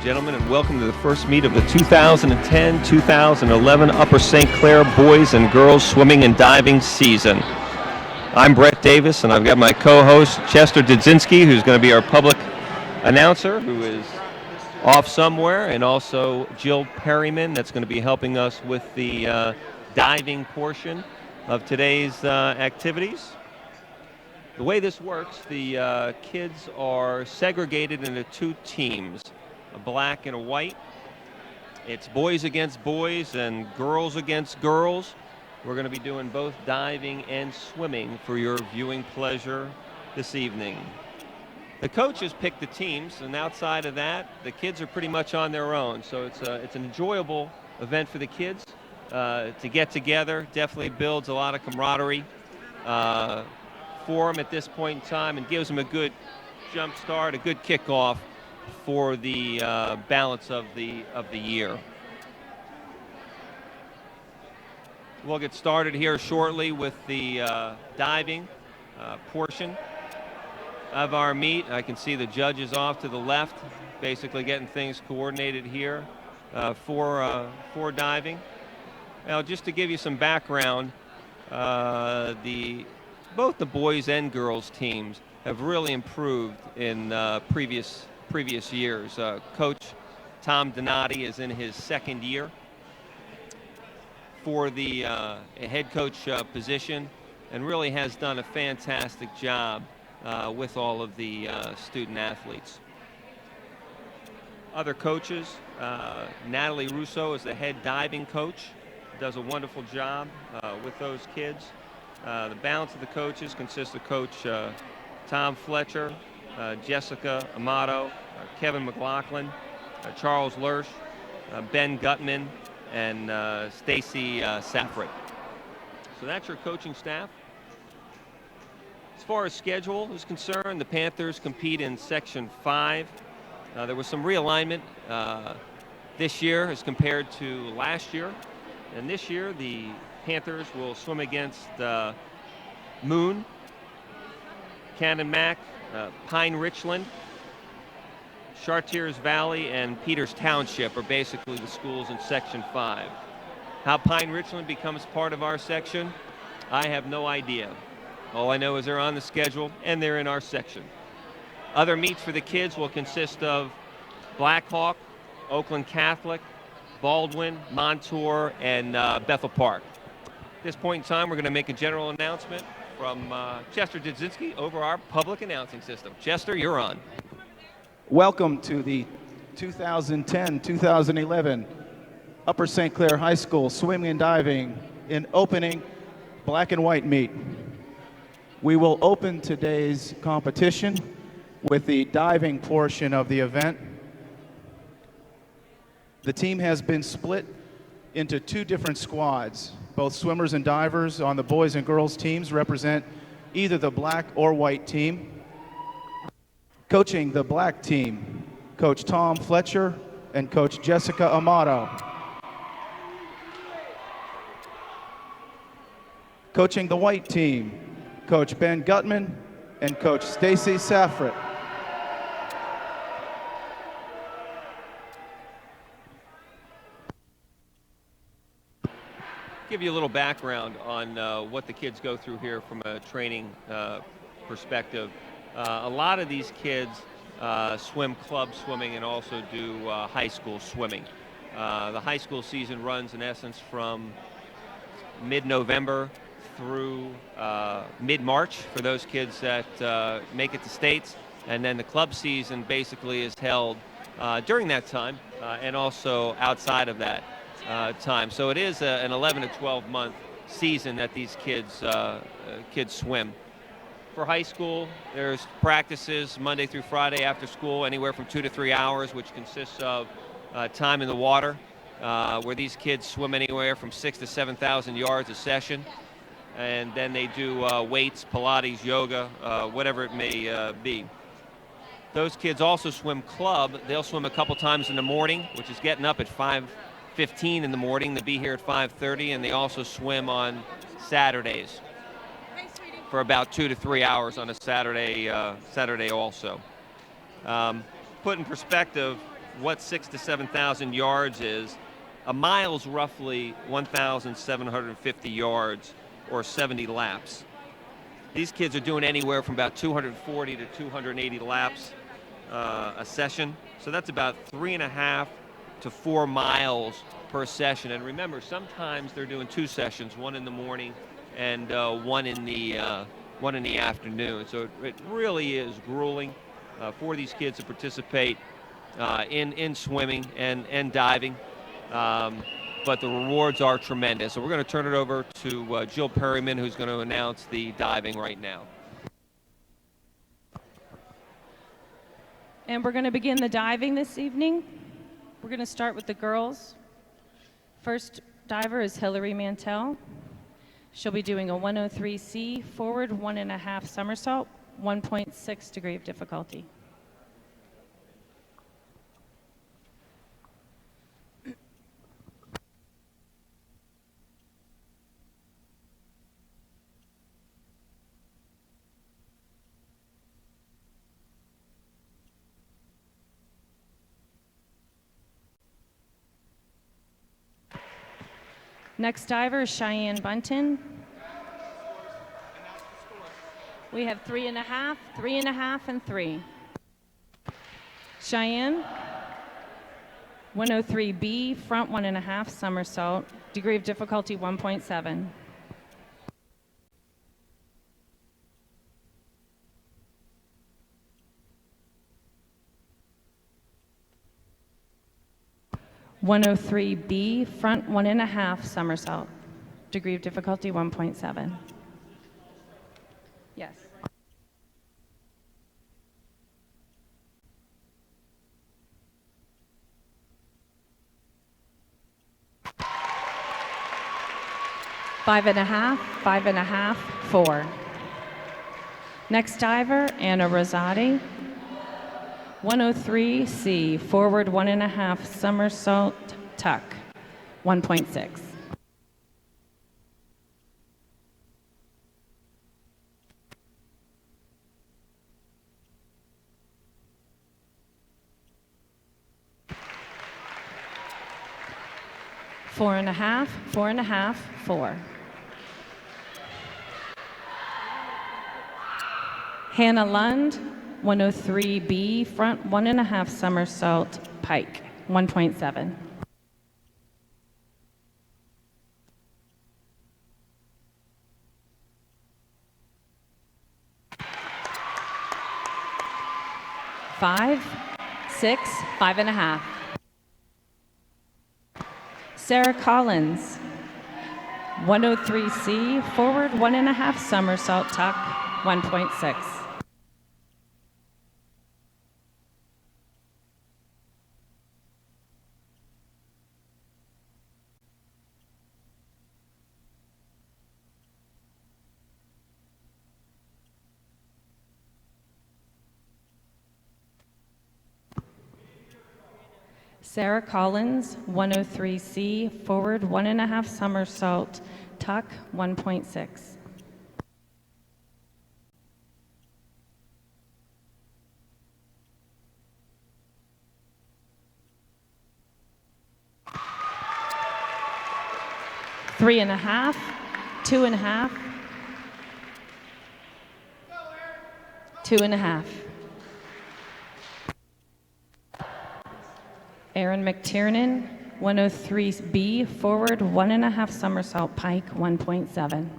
gentlemen, and welcome to the first meet of the 2010-2011 Upper St. Clair boys and girls swimming and diving season. I'm Brett Davis, and I've got my co-host Chester Dudzinski, who's going to be our public announcer, who is off somewhere, and also Jill Perryman, that's going to be helping us with the diving portion of today's activities. The way this works, the kids are segregated into two teams, a black and a white. It's boys against boys and girls against girls. We're going to be doing both diving and swimming for your viewing pleasure this evening. The coaches pick the teams, and outside of that, the kids are pretty much on their own. So it's an enjoyable event for the kids to get together. Definitely builds a lot of camaraderie for them at this point in time, and gives them a good jump start, a good kickoff for the balance of the year. We'll get started here shortly with the diving portion of our meet. I can see the judges off to the left, basically getting things coordinated here for diving. Now, just to give you some background, both the boys and girls teams have really improved in previous years. Coach Tom Donati is in his second year for the head coach position, and really has done a fantastic job with all of the student athletes. Other coaches, Natalie Russo is the head diving coach, does a wonderful job with those kids. The balance of the coaches consists of Coach Tom Fletcher, Jessica Amato, Kevin McLaughlin, Charles Lurch, Ben Gutman, and Stacy Safrit. So that's your coaching staff. As far as schedule is concerned, the Panthers compete in Section 5. There was some realignment this year as compared to last year. And this year, the Panthers will swim against Moon, Cannon Mac, Pine Richland, Chartiers Valley, and Peters Township are basically the schools in Section 5. How Pine Richland becomes part of our section, I have no idea. All I know is they're on the schedule and they're in our section. Other meets for the kids will consist of Blackhawk, Oakland Catholic, Baldwin, Montour, and Bethel Park. At this point in time, we're going to make a general announcement from Chester Dudzinski over our public announcing system. Chester, you're on. Welcome to the 2010-2011 Upper St. Clair High School Swimming and Diving in opening black and white meet. We will open today's competition with the diving portion of the event. The team has been split into two different squads. Both swimmers and divers on the boys and girls teams represent either the black or white team. Coaching the black team, Coach Tom Fletcher and Coach Jessica Amato. Coaching the white team, Coach Ben Gutman and Coach Stacy Safrit. Give you a little background on what the kids go through here from a training perspective. A lot of these kids swim club swimming and also do high school swimming. The high school season runs in essence from mid-November through mid-March for those kids that make it to states, and then the club season basically is held during that time and also outside of that time. So it is an 11 to 12 month season that these kids swim. For high school, there's practices Monday through Friday after school, anywhere from 2 to 3 hours, which consists of time in the water, where these kids swim anywhere from 6,000 to 7,000 yards a session. And then they do weights, Pilates, yoga, whatever it may be. Those kids also swim club. They'll swim a couple times in the morning, which is getting up at 5:15 in the morning. They'll be here at 5:30, and they also swim on Saturdays for about 2 to 3 hours on a Saturday also. Put in perspective, what 6,000 to 7,000 yards is, a mile's roughly 1,750 yards or 70 laps. These kids are doing anywhere from about 240 to 280 laps a session. So that's about 3.5 to 4 miles per session. And remember, sometimes they're doing 2 sessions, one in the morning and one in the afternoon. So it really is grueling for these kids to participate in swimming and diving. But the rewards are tremendous. So we're going to turn it over to Jill Perryman, who's going to announce the diving right now. And we're going to begin the diving this evening. We're going to start with the girls. First diver is Hillary Mantell. She'll be doing a 103C forward 1.5 somersault, 1.6 degree of difficulty. Next diver is Cheyenne Bunton. We have 3.5, 3.5, and 3. Cheyenne, 103B, front 1.5 somersault, degree of difficulty 1.7. (103B) front 1.5 somersault, degree of difficulty 1.7. Yes. Five and a half, 4. Next diver, Anna Rosati. 103C, forward 1.5 somersault tuck, 1.6. Four and a half, 4. Hannah Lund, 103B, front 1.5 somersault pike, 1.7. Five, 6, 5.5. Sarah Collins, 103C, forward 1.5 somersault tuck, 1.6. Sarah Collins, 103C, forward 1.5 somersault, tuck, 1.6. Three and a half, 2.5, 2.5. Aaron McTiernan, 103B, forward 1.5 somersault pike, 1.7.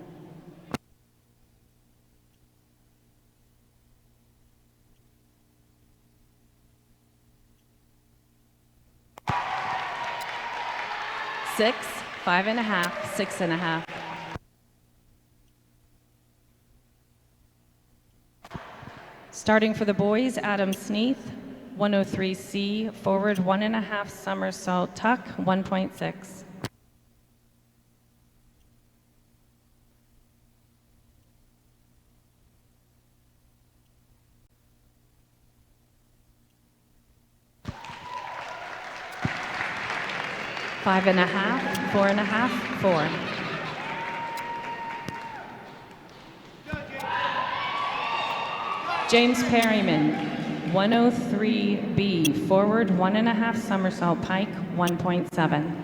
Six, 5.5, 6.5. Starting for the boys, Adam Sneath, 103C, forward 1.5 somersault tuck, 1.6. Five and a half, 4.5, 4. James Perryman, 103B, forward 1.5 somersault pike, 1.7.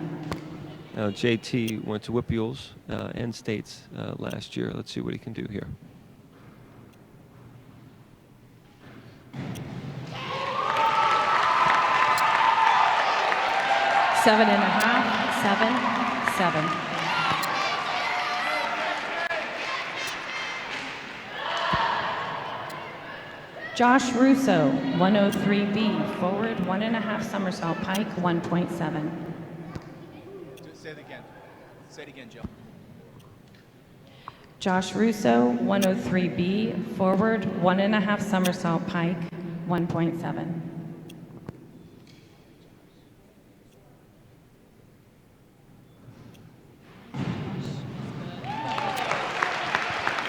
Now, JT went to WPIALs and States last year. Let's see what he can do here. Seven and a half, 7, 7. Josh Russo, 103B, forward 1.5 somersault pike, 1.7. Say it again. Say it again, Jill. Josh Russo, 103B, forward 1.5 somersault pike, 1.7.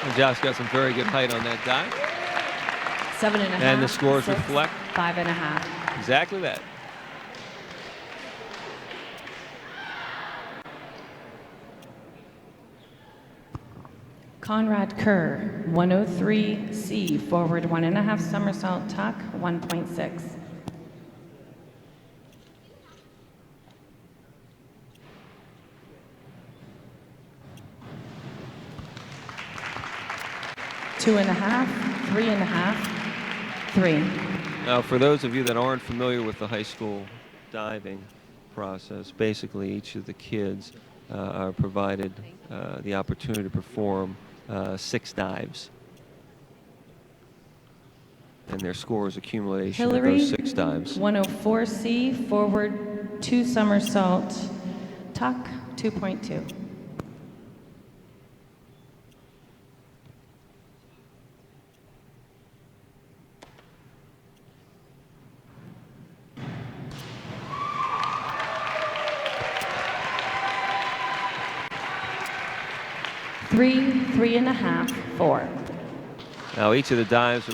And Josh got some very good height on that dive. 7.5. And the scores 6, reflect 5.5. exactly that. Conrad Kerr, 103C, forward 1.5 somersault tuck, 1.6. Two and a half, 3.5, 3. Now, for those of you that aren't familiar with the high school diving process, basically each of the kids are provided the opportunity to perform 6 dives. And their score is accumulation Hillary, of those 6 dives. 104C, forward 2 somersault tuck, 2.2. Three, 3.5, 4. Now, each of the dives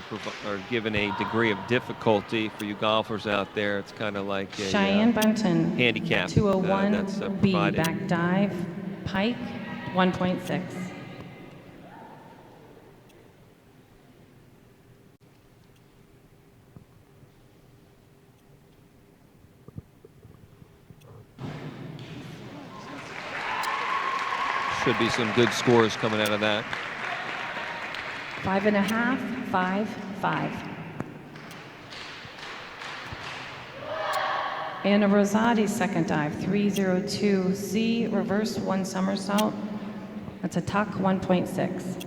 are given a degree of difficulty. For you golfers out there, it's kind of like a Cheyenne Bunton, handicap. 201 that's B, provided. back dive, pike, 1.6. Should be some good scores coming out of that. 5.5, 5, 5. Anna Rosati's second dive, 302C, reverse 1 somersault. That's a tuck, 1.6.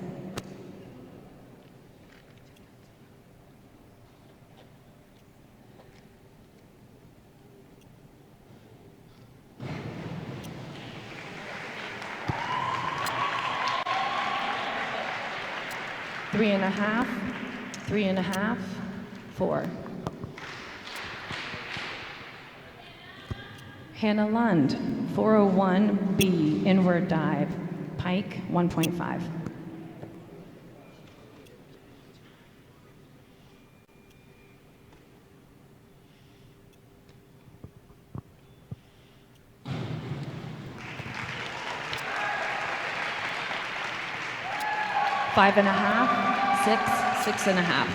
Three and a half, 3.5, 4. Hannah Lund, 401B, inward dive, pike, 1.5. Five and a half, 6, 6.5.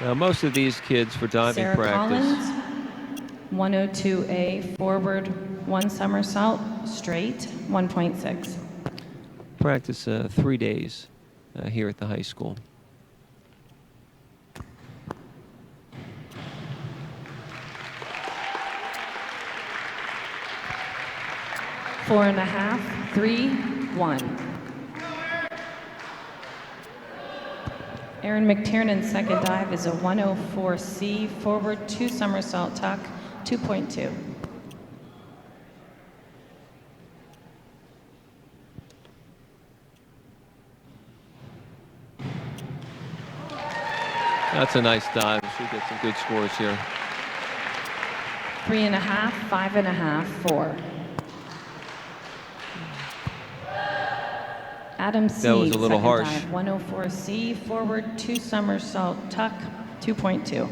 Now, most of these kids for diving Sarah practice. Collins, 102A, forward 1 somersault, straight, 1.6. Practice 3 days here at the high school. Four and a half, 3, 1. Aaron McTiernan's second dive is a 104C, forward 2 somersault tuck, 2.2. That's a nice dive. Should get some good scores here. 3.5, 5.5, 4. Adam C. That was a little second harsh. dive, 104C, forward 2 somersault tuck, 2.2.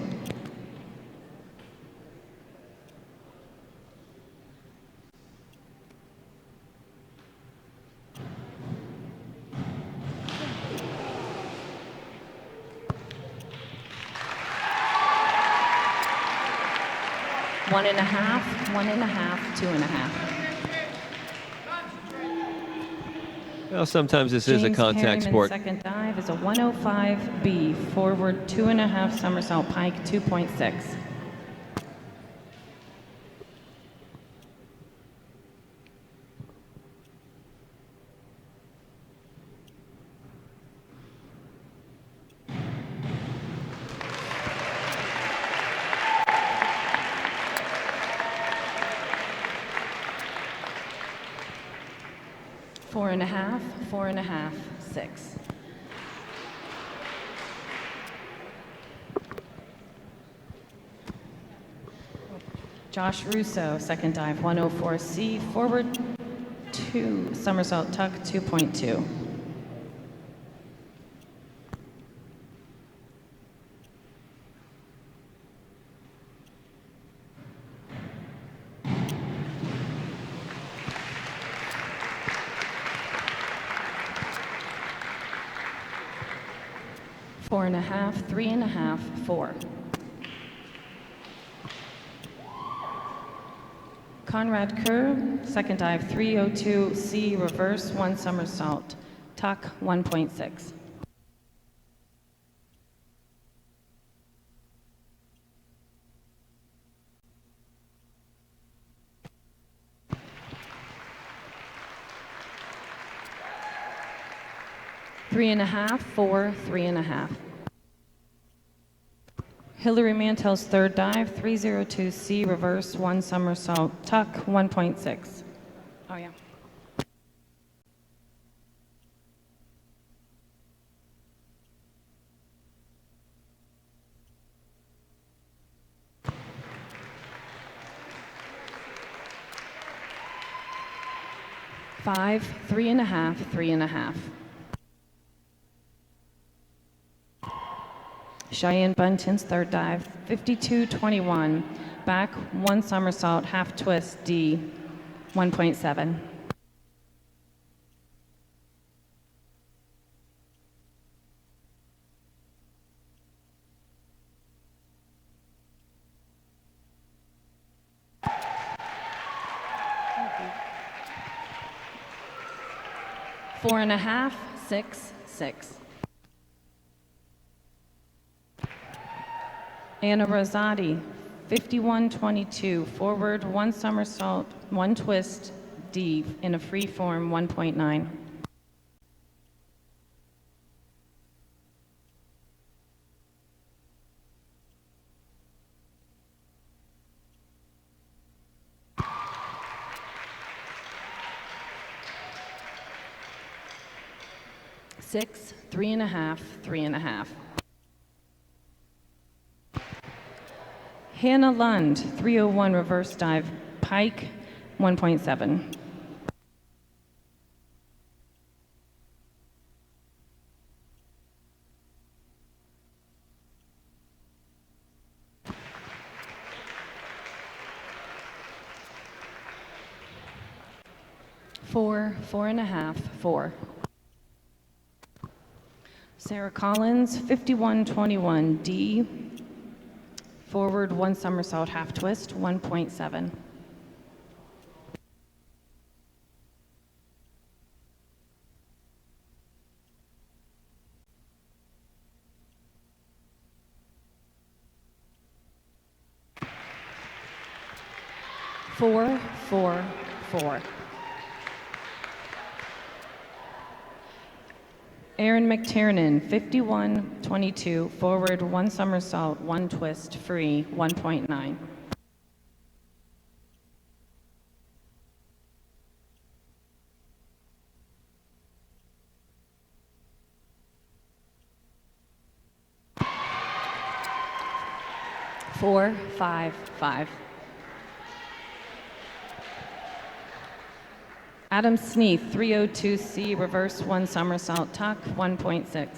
1.5, 1.5, 2.5. Well, sometimes this is a James contact Perryman's sport. second dive is a 105B, forward 2.5 somersault pike 2.6. Four and a half, 6. Josh Russo, second dive, 104C, forward 2, somersault tuck 2.2. Four and a half, 3.5, 4. Conrad Kerr, second dive, 302C, reverse 1 somersault, tuck 1.6. Three and a half, 4, 3.5. Hillary Mantel's third dive, 302C, reverse 1 somersault, tuck 1.6. Oh, yeah. Five, 3.5, 3.5. Cheyenne Bunton's third dive, 52-21, back 1 somersault, half twist, D, 1.7. Four and a half, 6, 6. Anna Rosati, 51-22, forward 1 somersault, 1 twist, D, in a free form, 1.9. Six, 3.5, 3.5. Hannah Lund, 301 reverse dive, pike, 1.7. Four, 4.5, 4. Sarah Collins, 51-21, D, forward 1 somersault, half twist, 1.7. Four, 4, 4. Aaron McTiernan, 51-22, forward 1 somersault, 1 twist, free, 1.9. Four, 5, 5. Adam Sneath, 302C, reverse 1 somersault, tuck, 1.6.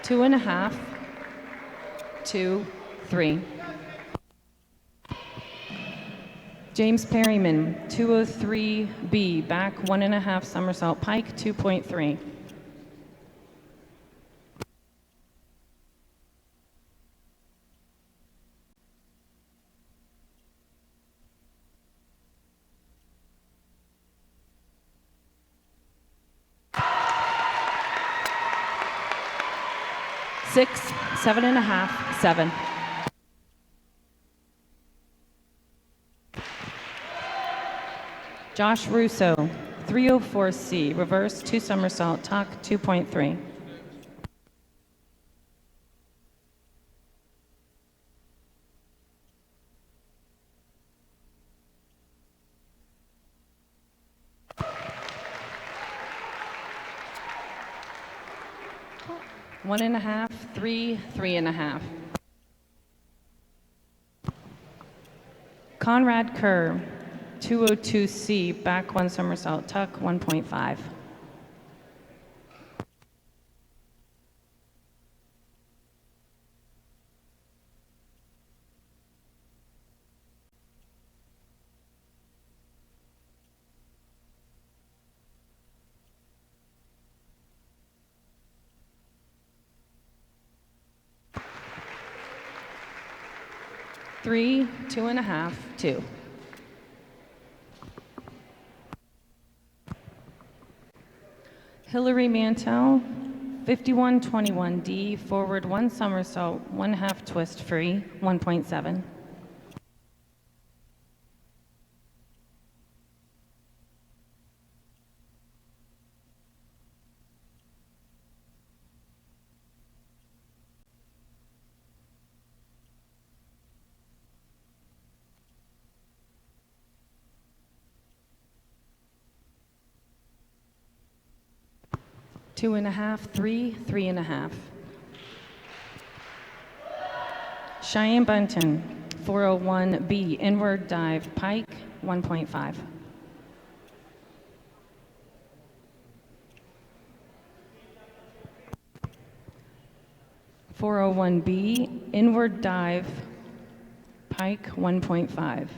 Two and a half, 2, 3. James Perryman, 203B, back 1.5 somersault pike, 2.3. Six, 7.5, 7. Josh Russo, 304C, reverse 2 somersault tuck, 2.3. One and a half, 3, 3.5. Conrad Kerr, 202C, back 1 somersault tuck, 1.5. Three, 2.5, 2. Hillary Mantel, 5121D, forward 1 somersault, 1/2 twist free, 1.7. Two and a half, 3, 3.5. Cheyenne Bunton, 401B, inward dive, pike, 1.5. (401B), inward dive, pike, 1.5.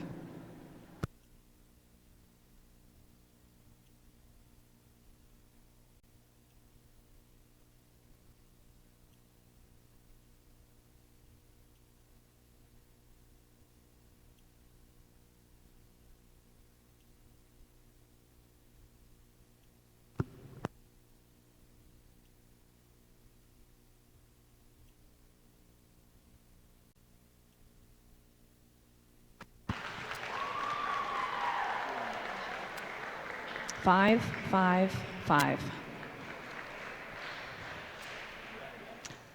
Five, 5, 5.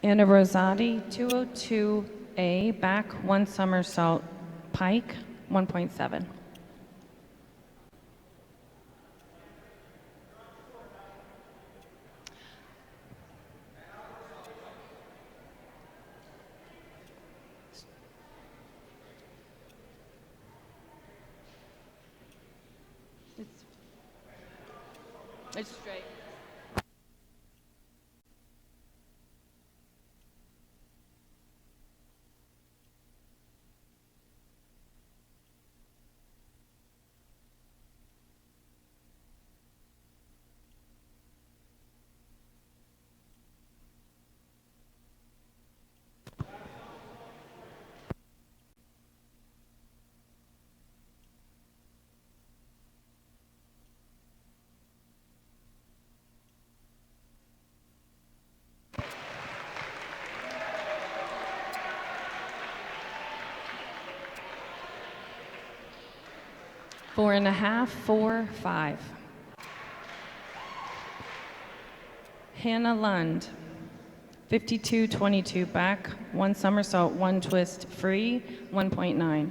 Anna Rosati, 202A, back 1 somersault pike, 1.7. It's straight. Four and a half, 4, 5. Hannah Lund, 5222 back, 1 somersault, 1 twist free, 1.9.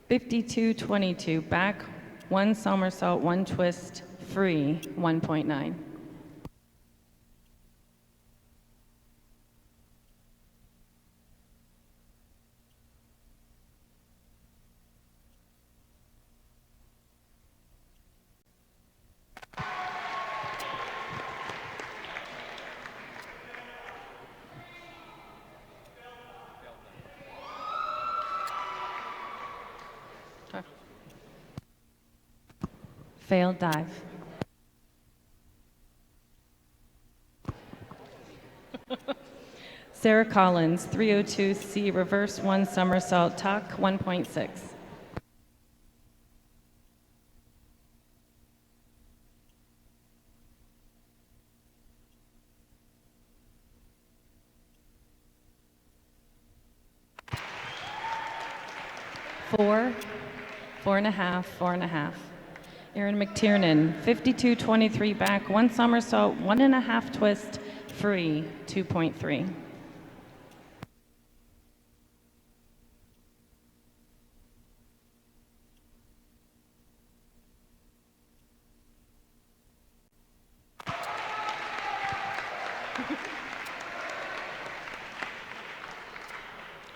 52-22, back, 1 somersault, 1 twist, free, 1.9. Failed dive. Sarah Collins, 302C, reverse 1 somersault, tuck, 1.6. Four, 4.5, 4.5. Erin McTiernan, 52-23, back, 1 somersault, 1.5 twist, free, 2.3.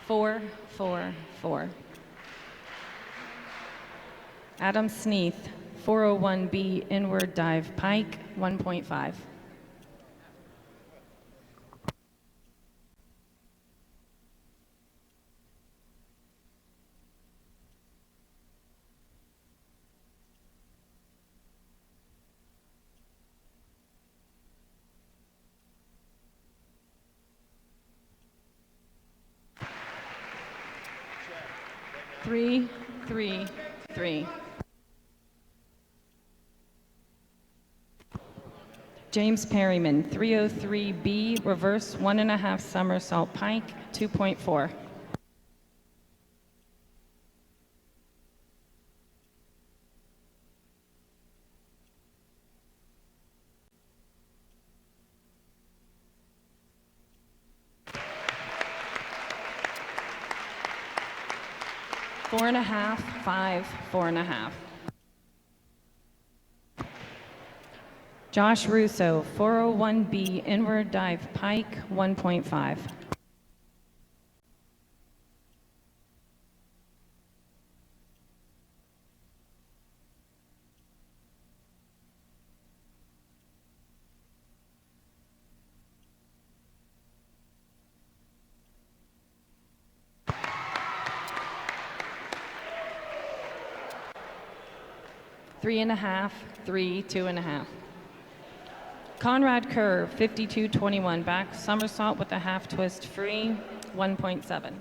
Four, 4, 4. Adam Sneath, 401B, inward dive, pike, 1.5. Three, 3, 3. James Perryman, 303B, reverse 1.5 somersault, pike, 2.4. Four and a half, 5, 4.5. Josh Russo, 401B, inward dive, pike, 1.5. Three and a half, 3, 2.5. Conrad Kerr, 52-21, back, somersault with a half twist, free, 1.7.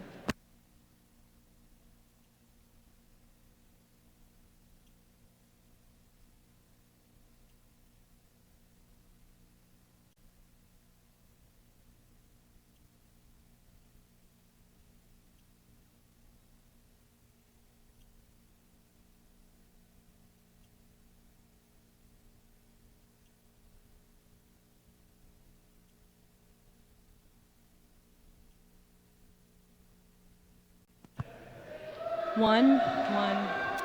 One, 1,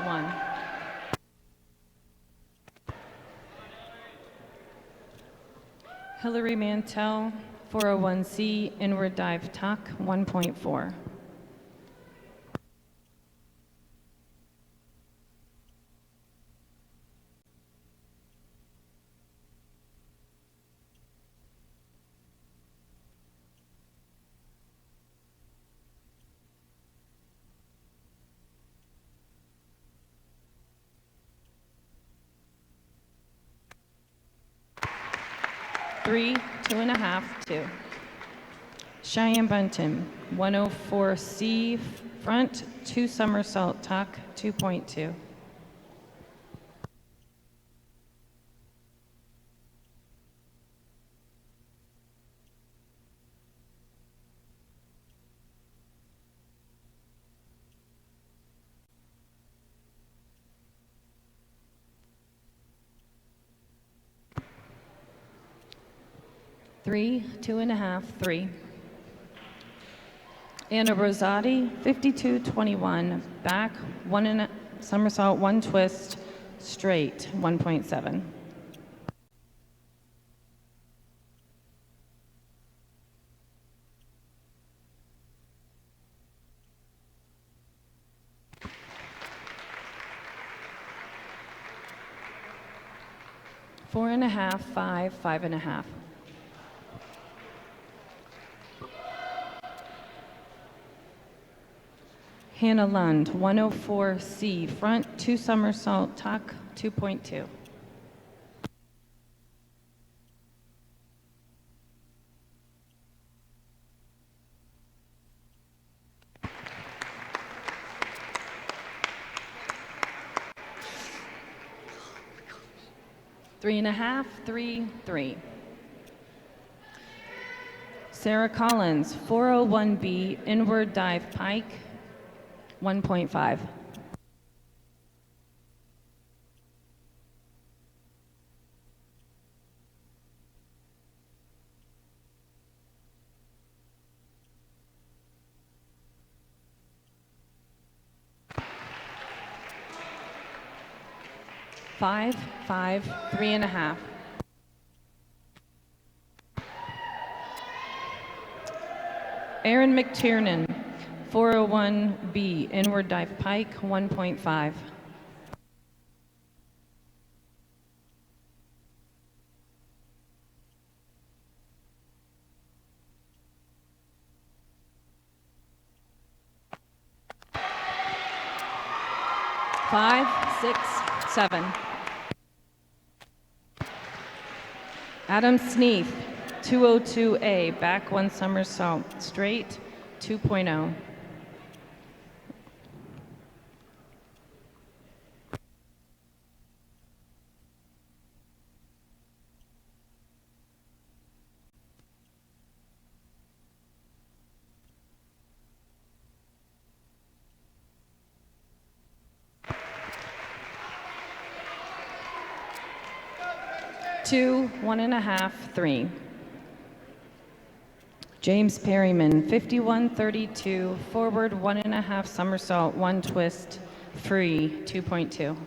1. Hillary Mantel, 401C, inward dive, tuck, 1.4. Three, 2.5, 2. Cheyenne Bunton, 104C, front, 2 somersault, tuck, 2.2. Three, 2.5, 3. Anna Rosati, 52.21, back, somersault, one twist, straight, 1.7. Four and a half, five, five and a half. Hannah Lund, 104C, front, two somersault, tuck, 2.2. Three and a half, three, three. Sarah Collins, 401B, inward dive pike, 1.5. Five, five, three and a half. Aaron McTiernan, 401B, inward dive pike, 1.5. Five, six, seven. Adam Sneath, 202A, back one somersault, straight, 2.0. Two, one and a half, three. James Perryman, 5132, forward one and a half somersault, one twist, free, 2.2.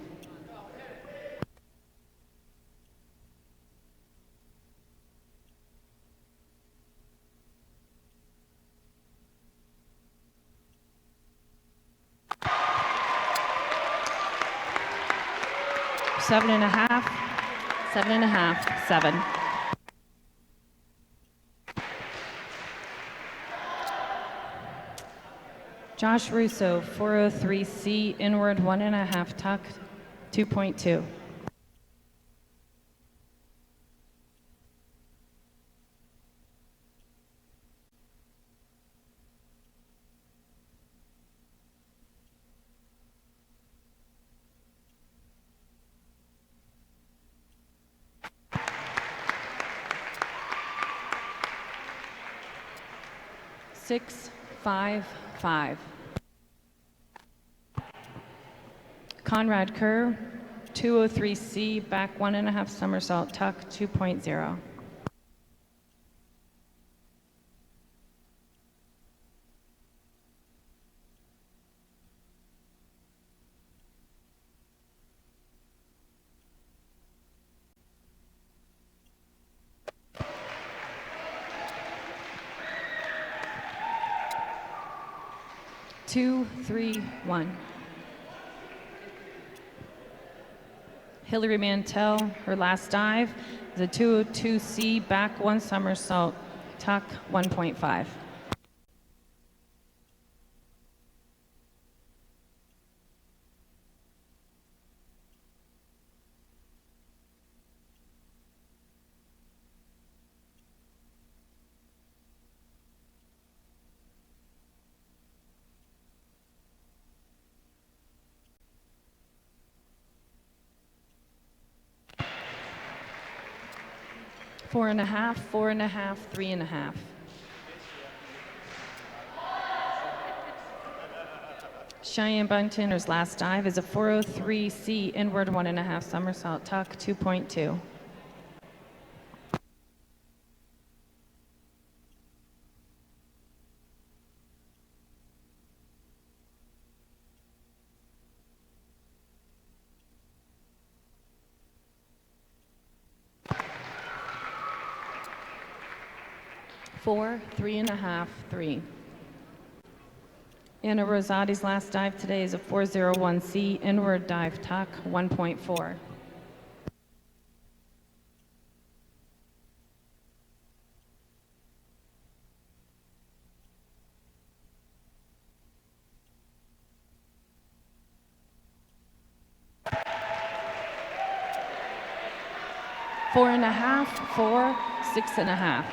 Seven and a half, seven and a half, seven. Josh Russo, 403C, inward one and a half tuck, 2.2. Six, five, five. Conrad Kerr, 203C, back one and a half somersault, tuck, 2.0. Two, three, one. Hillary Mantel, her last dive, the 202C, back one somersault, tuck, 1.5. Four and a half, four and a half, three and a half. Cheyenne Buntinger's last dive is a 403C, inward one and a half somersault, tuck, 2.2. 4, 3.5, 3. Anna Rosati's last dive today is a 401C inward dive tuck, 1.4. Four and a half, 4, 6.5.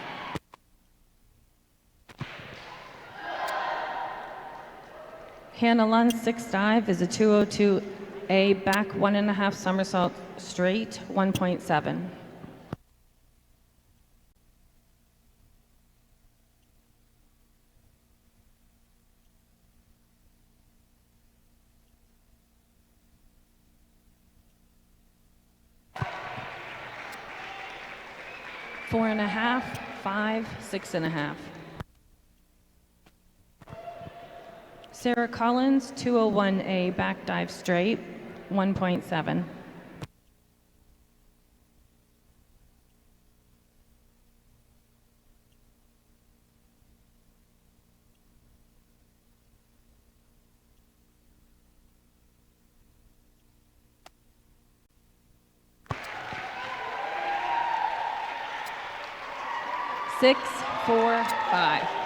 Hannah Lund's sixth dive is a 202A back 1.5 somersault straight, 1.7. Four and a half, 5, 6.5. Sarah Collins, 201A back dive straight, 1.7. Six, 4, 5.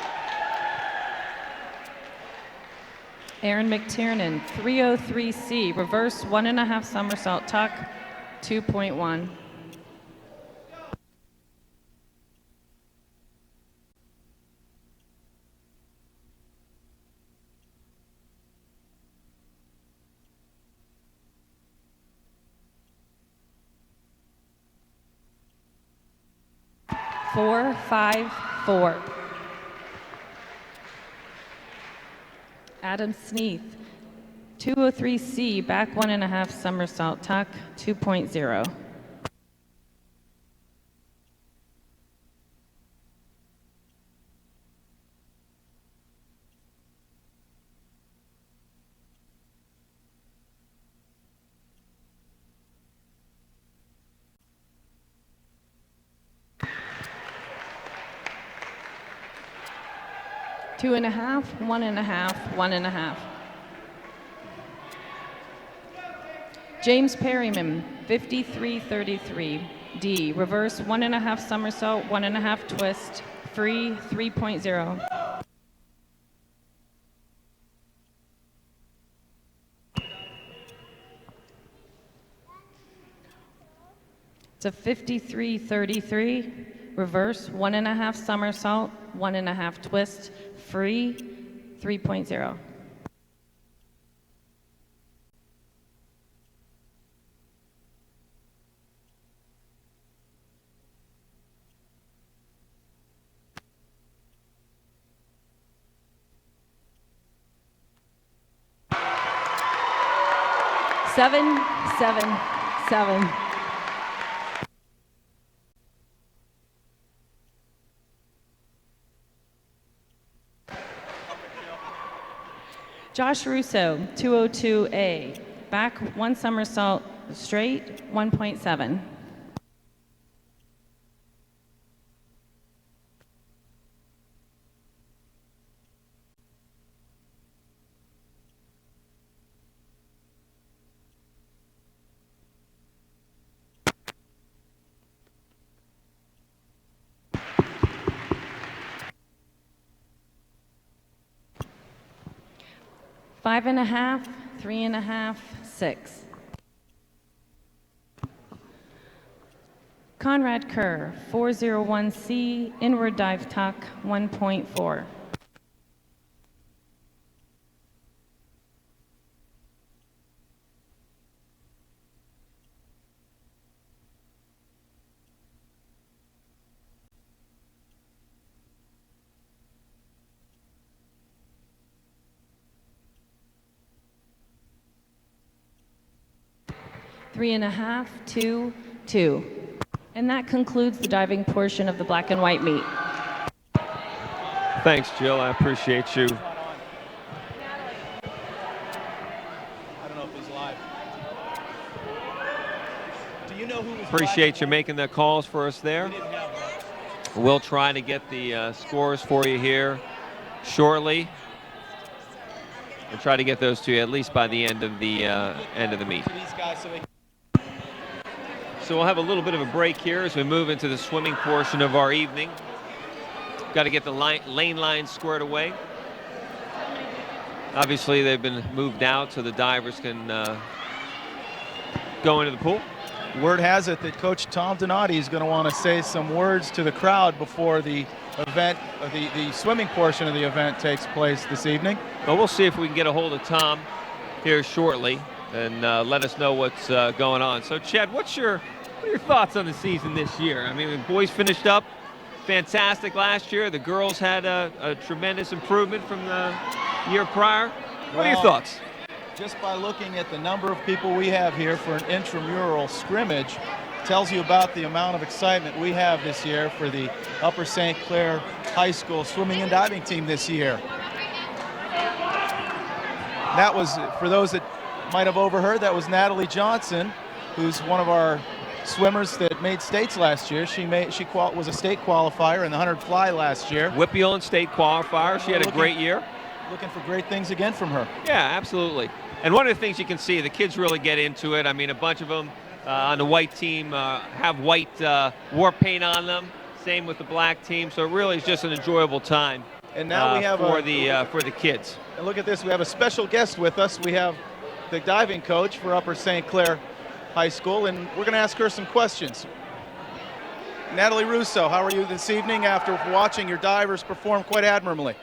Aaron McTiernan, 303C, reverse 1.5 somersault tuck, 2.1. Four, 5, 4. Adam Sneath, 203C, back 1.5 somersault tuck, 2.0. Two and a half, 1.5, 1.5. James Perryman, 5333, D, reverse 1.5 somersault, 1.5 twist, free, 3.0. It's a 5333, reverse 1.5 somersault, 1.5 twist, free, 3.0. Seven, 7, 7. Josh Russo, 202A, back 1 somersault straight, 1.7. Five and a half, 3.5, 6. Conrad Kerr, 401C, inward dive tuck, 1.4. Three and a half, 2, 2. And that concludes the diving portion of the black and white meet. Thanks, Jill. I appreciate you. I don't know if he's live. Do you know who was Appreciate you making the calls for us there. We'll try to get the scores for you here shortly. We'll try to get those to you at least by the end of the meet. So we'll have a little bit of a break here as we move into the swimming portion of our evening. Got to get the lane lines squared away. Obviously, they've been moved out so the divers can go into the pool. Word has it that Coach Tom Donati is going to want to say some words to the crowd before the event, the swimming portion of the event takes place this evening. Well, we'll see if we can get a hold of Tom here shortly and let us know what's going on. So, Chad, what are your thoughts on the season this year? I mean, the boys finished up fantastic last year. The girls had a tremendous improvement from the year prior. What are your thoughts? Just by looking at the number of people we have here for an intramural scrimmage tells you about the amount of excitement we have this year for the Upper St. Clair High School swimming and diving team this year. That was, for those that might have overheard, that was Natalie Johnson, who's one of our swimmers that made states last year. She was a state qualifier in the 100 fly last year. Whippeal state qualifier. She had a great year. Looking for great things again from her. Yeah, absolutely. And one of the things you can see, the kids really get into it. I mean, a bunch of them on the white team have white war paint on them. Same with the black team. So it really is just an enjoyable time. And now we have for the kids. And look at this. We have a special guest with us. We have the diving coach for Upper St. Clair High School, and we're going to ask her some questions. Natalie Russo, how are you this evening after watching your divers perform quite admirably?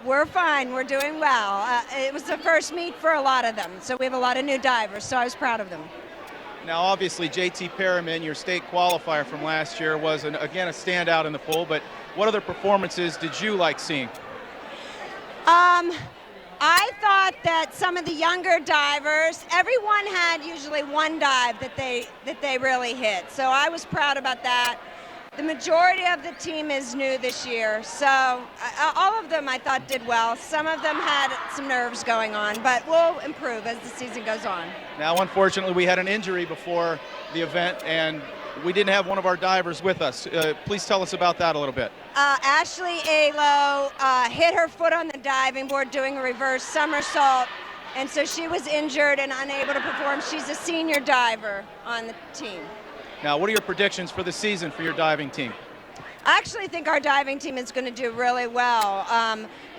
We're fine. We're doing well. It was the first meet for a lot of them, so we have a lot of new divers, so I was proud of them. Now, obviously, JT Perriman, your state qualifier from last year, was, again, a standout in the pool, but what other performances did you like seeing? I thought that some of the younger divers, everyone had usually one dive that they really hit. So I was proud about that. The majority of the team is new this year, so all of them I thought did well. Some of them had some nerves going on, but we'll improve as the season goes on. Now, unfortunately, we had an injury before the event, and we didn't have one of our divers with us. Please tell us about that a little bit. Ashley Alo hit her foot on the diving board doing a reverse somersault, and so she was injured and unable to perform. She's a senior diver on the team. Now, what are your predictions for the season for your diving team? I actually think our diving team is going to do really well.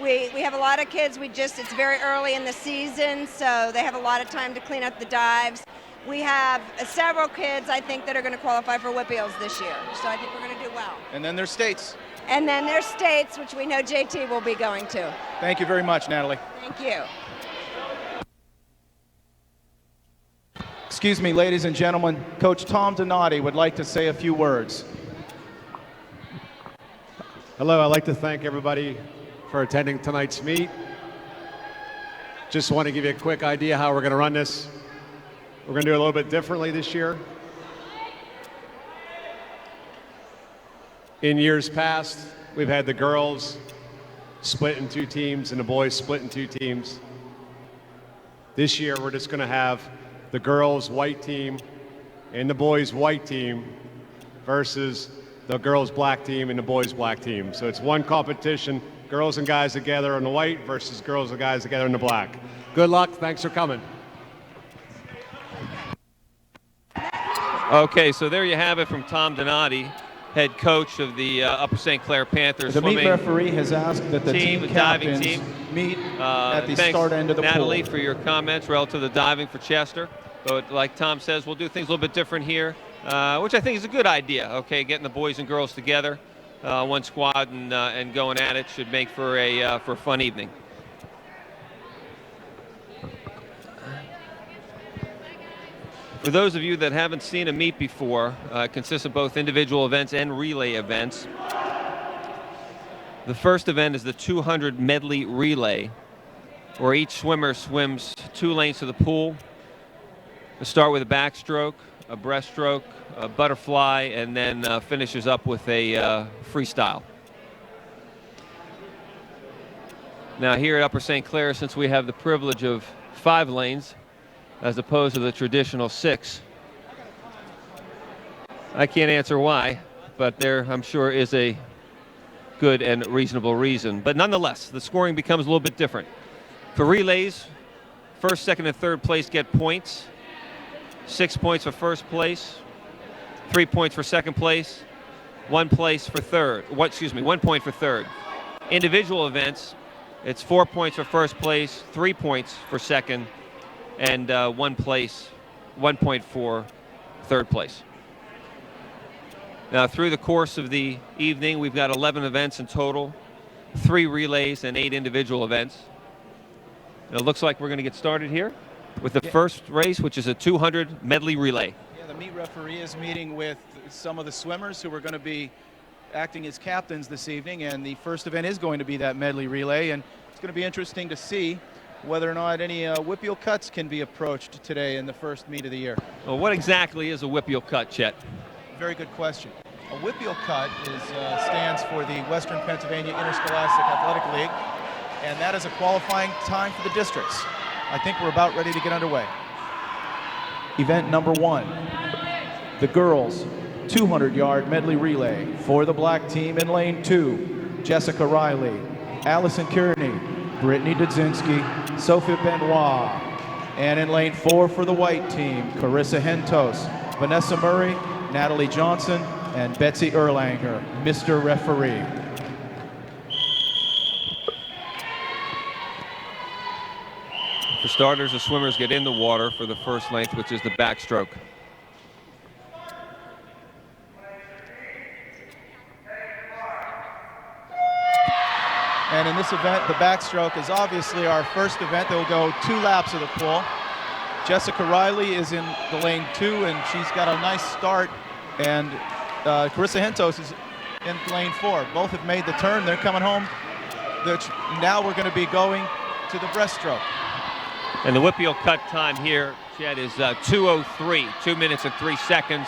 We have a lot of kids. It's very early in the season, so they have a lot of time to clean up the dives. We have several kids, I think, that are going to qualify for Whippeals this year. So I think we're going to do well. And then there's states. And then there's states, which we know JT will be going to. Thank you very much, Natalie. Thank you. Excuse me, ladies and gentlemen, Coach Tom Donati would like to say a few words. Hello, I'd like to thank everybody for attending tonight's meet. Just want to give you a quick idea how we're going to run this. We're going to do it a little bit differently this year. In years past, we've had the girls split in two teams and the boys split in two teams. This year, we're just going to have the girls' white team and the boys' white team versus the girls' black team and the boys' black team. So it's one competition, girls and guys together in the white versus girls and guys together in the black. Good luck. Thanks for coming. Okay, so there you have it from Tom Donati, head coach of the Upper St. Clair Panthers The swimming meet referee has asked that the team diving captains team. meet at the Thanks, start end of the Natalie, pool. for your comments relative to the diving for Chester. But like Tom says, we'll do things a little bit different here, which I think is a good idea. Okay, getting the boys and girls together, one squad, and going at it should make for a fun evening. For those of you that haven't seen a meet before, it consists of both individual events and relay events. The first event is the 200 medley relay, where each swimmer swims 2 lanes to the pool. They start with a backstroke, a breaststroke, a butterfly, and then finishes up with a freestyle. Now here at Upper St. Clair, since we have the privilege of 5 lanes, as opposed to the traditional 6. I can't answer why. but there, I'm sure, is a good and reasonable reason. But nonetheless, the scoring becomes a little bit different. For relays, first, second, and third place get points. 6 points for first place, 3 points for second place, 1 place for third. 1 point for third. Individual events, it's 4 points for first place, 3 points for second, and 1 point for third place. Now, through the course of the evening, we've got 11 events in total, 3 relays and 8 individual events. And it looks like we're going to get started here with the first race, which is a 200 medley relay. Yeah, the meet referee is meeting with some of the swimmers who are going to be acting as captains this evening, and the first event is going to be that medley relay, and it's going to be interesting to see whether or not any whippeal cuts can be approached today in the first meet of the year. Well, what exactly is a whippeal cut, Chet? Very good question. A whippeal cut stands for the Western Pennsylvania Interscholastic Athletic League, and that is a qualifying time for the districts. I think we're about ready to get underway. Event number 1, the girls 200-yard medley relay. For the black team in lane 2, Jessica Riley, Allison Kearney, Brittany Dudzinski, Sophie Benoit. And in lane 4 for the white team, Carissa Hentos, Vanessa Murray, Natalie Johnson, and Betsy Erlanger. Mr. Referee. For starters, the swimmers get in the water for the first length, which is the backstroke. And in this event, the backstroke is obviously our first event. They'll go 2 laps of the pool. Jessica Riley is in the lane 2, and she's got a nice start. And Carissa Hentos is in lane 4. Both have made the turn. They're coming home. Now we're going to be going to the breaststroke. And the whippeal cut time here, Chet, is 2:03, 2 minutes and 3 seconds.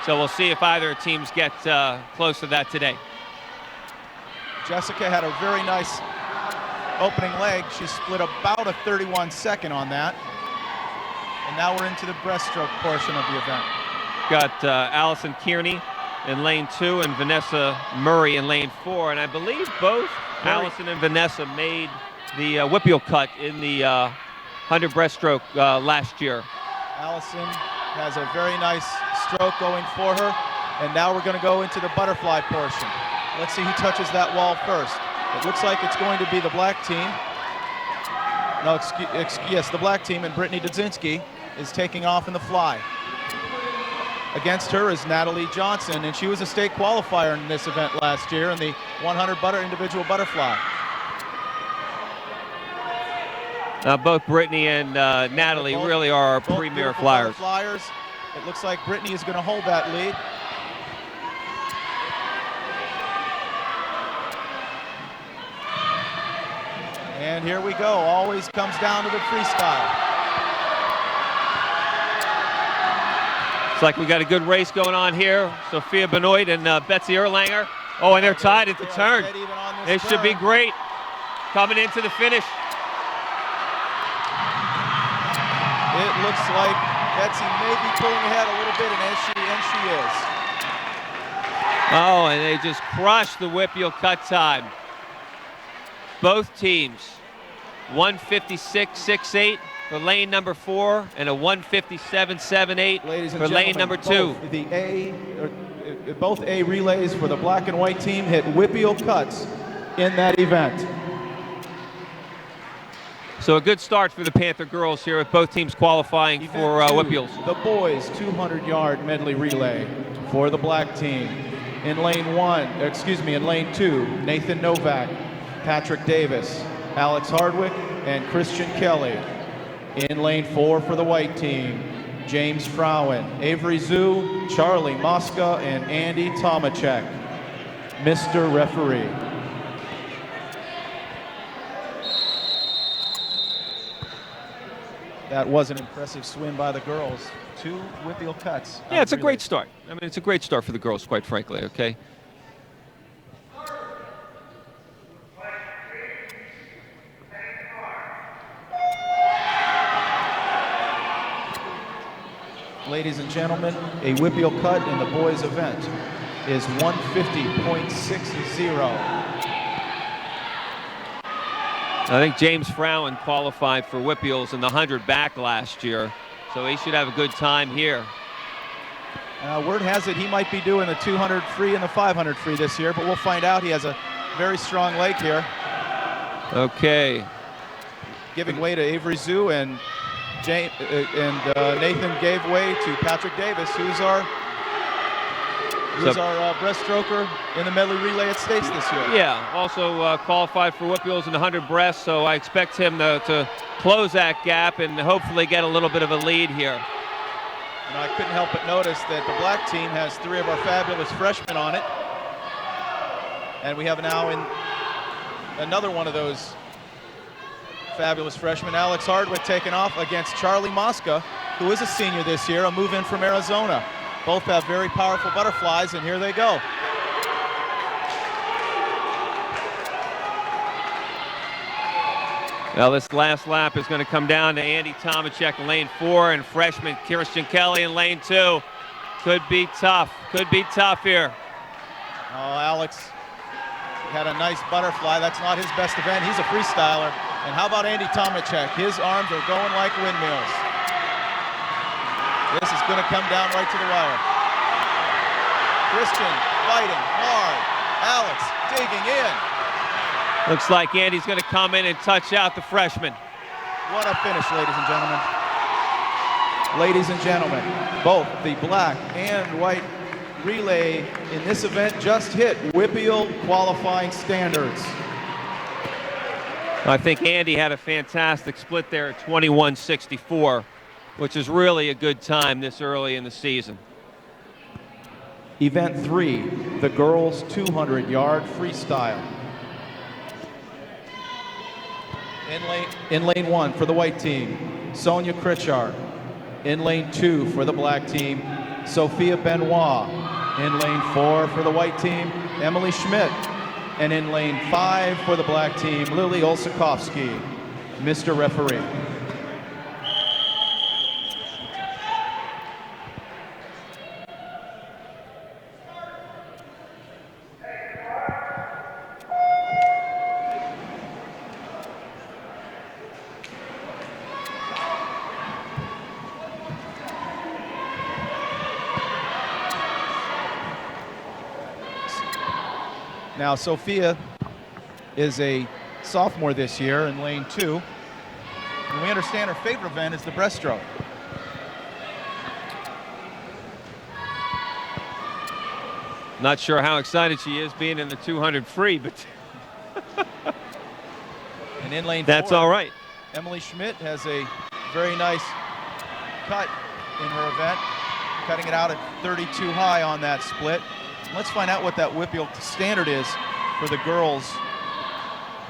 So we'll see if either teams get close to that today. Jessica had a very nice opening leg. She split about a 31-second on that. And now we're into the breaststroke portion of the event. Got Allison Kearney in lane 2 and Vanessa Murray in lane 4. And I believe both Allison and Vanessa made the whippeal cut in the 100 breaststroke last year. Allison has a very nice stroke going for her. And now we're going to go into the butterfly portion. Let's see who touches that wall first. It looks like it's going to be the black team. No, yes, the black team, and Brittany Dudzinski is taking off in the fly. Against her is Natalie Johnson, and she was a state qualifier in this event last year in the 100 individual butterfly. Both Brittany and Natalie really are our premier flyers. It looks like Brittany is going to hold that lead. And here we go. Always comes down to the freestyle. It's like we got a good race going on here. Sophia Benoit and Betsy Erlanger. Oh, and they're tied at the turn. It should be great coming into the finish. It looks like Betsy may be pulling ahead a little bit, and she is. Oh, and they just crushed the whippeal cut time. Both teams, 156.68 for lane number 4 and a 157.78 for lane number 2. Both A relays for the black and white team hit whippeal cuts in that event. So a good start for the Panther girls here with both teams qualifying for whippeals. The boys 200-yard medley relay for the black team. In lane 2, Nathan Novak, Patrick Davis, Alex Hardwick, and Christian Kelly. In lane 4 for the white team, James Frowen, Avery Zhu, Charlie Mosca, and Andy Tomachek. Mr. Referee. That was an impressive swim by the girls. 2 whippeal cuts. Yeah, it's a great start. I mean, it's a great start for the girls, quite frankly, okay? Ladies and gentlemen, a whippeal cut in the boys' event. is 150.60. I think James Frowen qualified for Whippeals in the 100 back last year, so he should have a good time here. Word has it he might be doing the 200 free and the 500 free this year, but we'll find out. He has a very strong leg here. Okay. Giving way to Avery Zoo, and Nathan gave way to Patrick Davis, who's our breaststroker in the medley relay at States this year. Yeah, also qualified for Whippeals in the 100 breast, so I expect him to close that gap and hopefully get a little bit of a lead here. And I couldn't help but notice that the black team has 3 of our fabulous freshmen on it. And we have now another one of those fabulous freshmen, Alex Hardwick, taking off against Charlie Mosca, who is a senior this year, a move-in from Arizona. Both have very powerful butterflies, and here they go. Now this last lap is going to come down to Andy Tomachek in lane 4 and freshman Kirsten Kelly in lane 2. Could be tough here. Oh, Alex had a nice butterfly. That's not his best event. He's a freestyler. And how about Andy Tomachek? His arms are going like windmills. This is going to come down right to the wire. Christian fighting hard. Alex digging in. Looks like Andy's going to come in and touch out the freshman. What a finish, ladies and gentlemen. Ladies and gentlemen, both the black and white relay in this event just hit Whippeal qualifying standards. I think Andy had a fantastic split there at 21:64, which is really a good time this early in the season. Event 3, the girls 200-yard freestyle. In lane 1 for the white team, Sonia Critchard. In lane 2 for the black team, Sophia Benoit. In lane 4 for the white team, Emily Schmidt. And in lane 5 for the black team, Lily Olsakowski. Mr. Referee. Now, Sophia is a sophomore this year in lane 2. And we understand her favorite event is the breaststroke. Not sure how excited she is being in the 200 free, but And in lane 4, that's all right. Emily Schmidt has a very nice cut in her event, cutting it out at 32 high on that split. Let's find out what that Whippeal standard is for the girls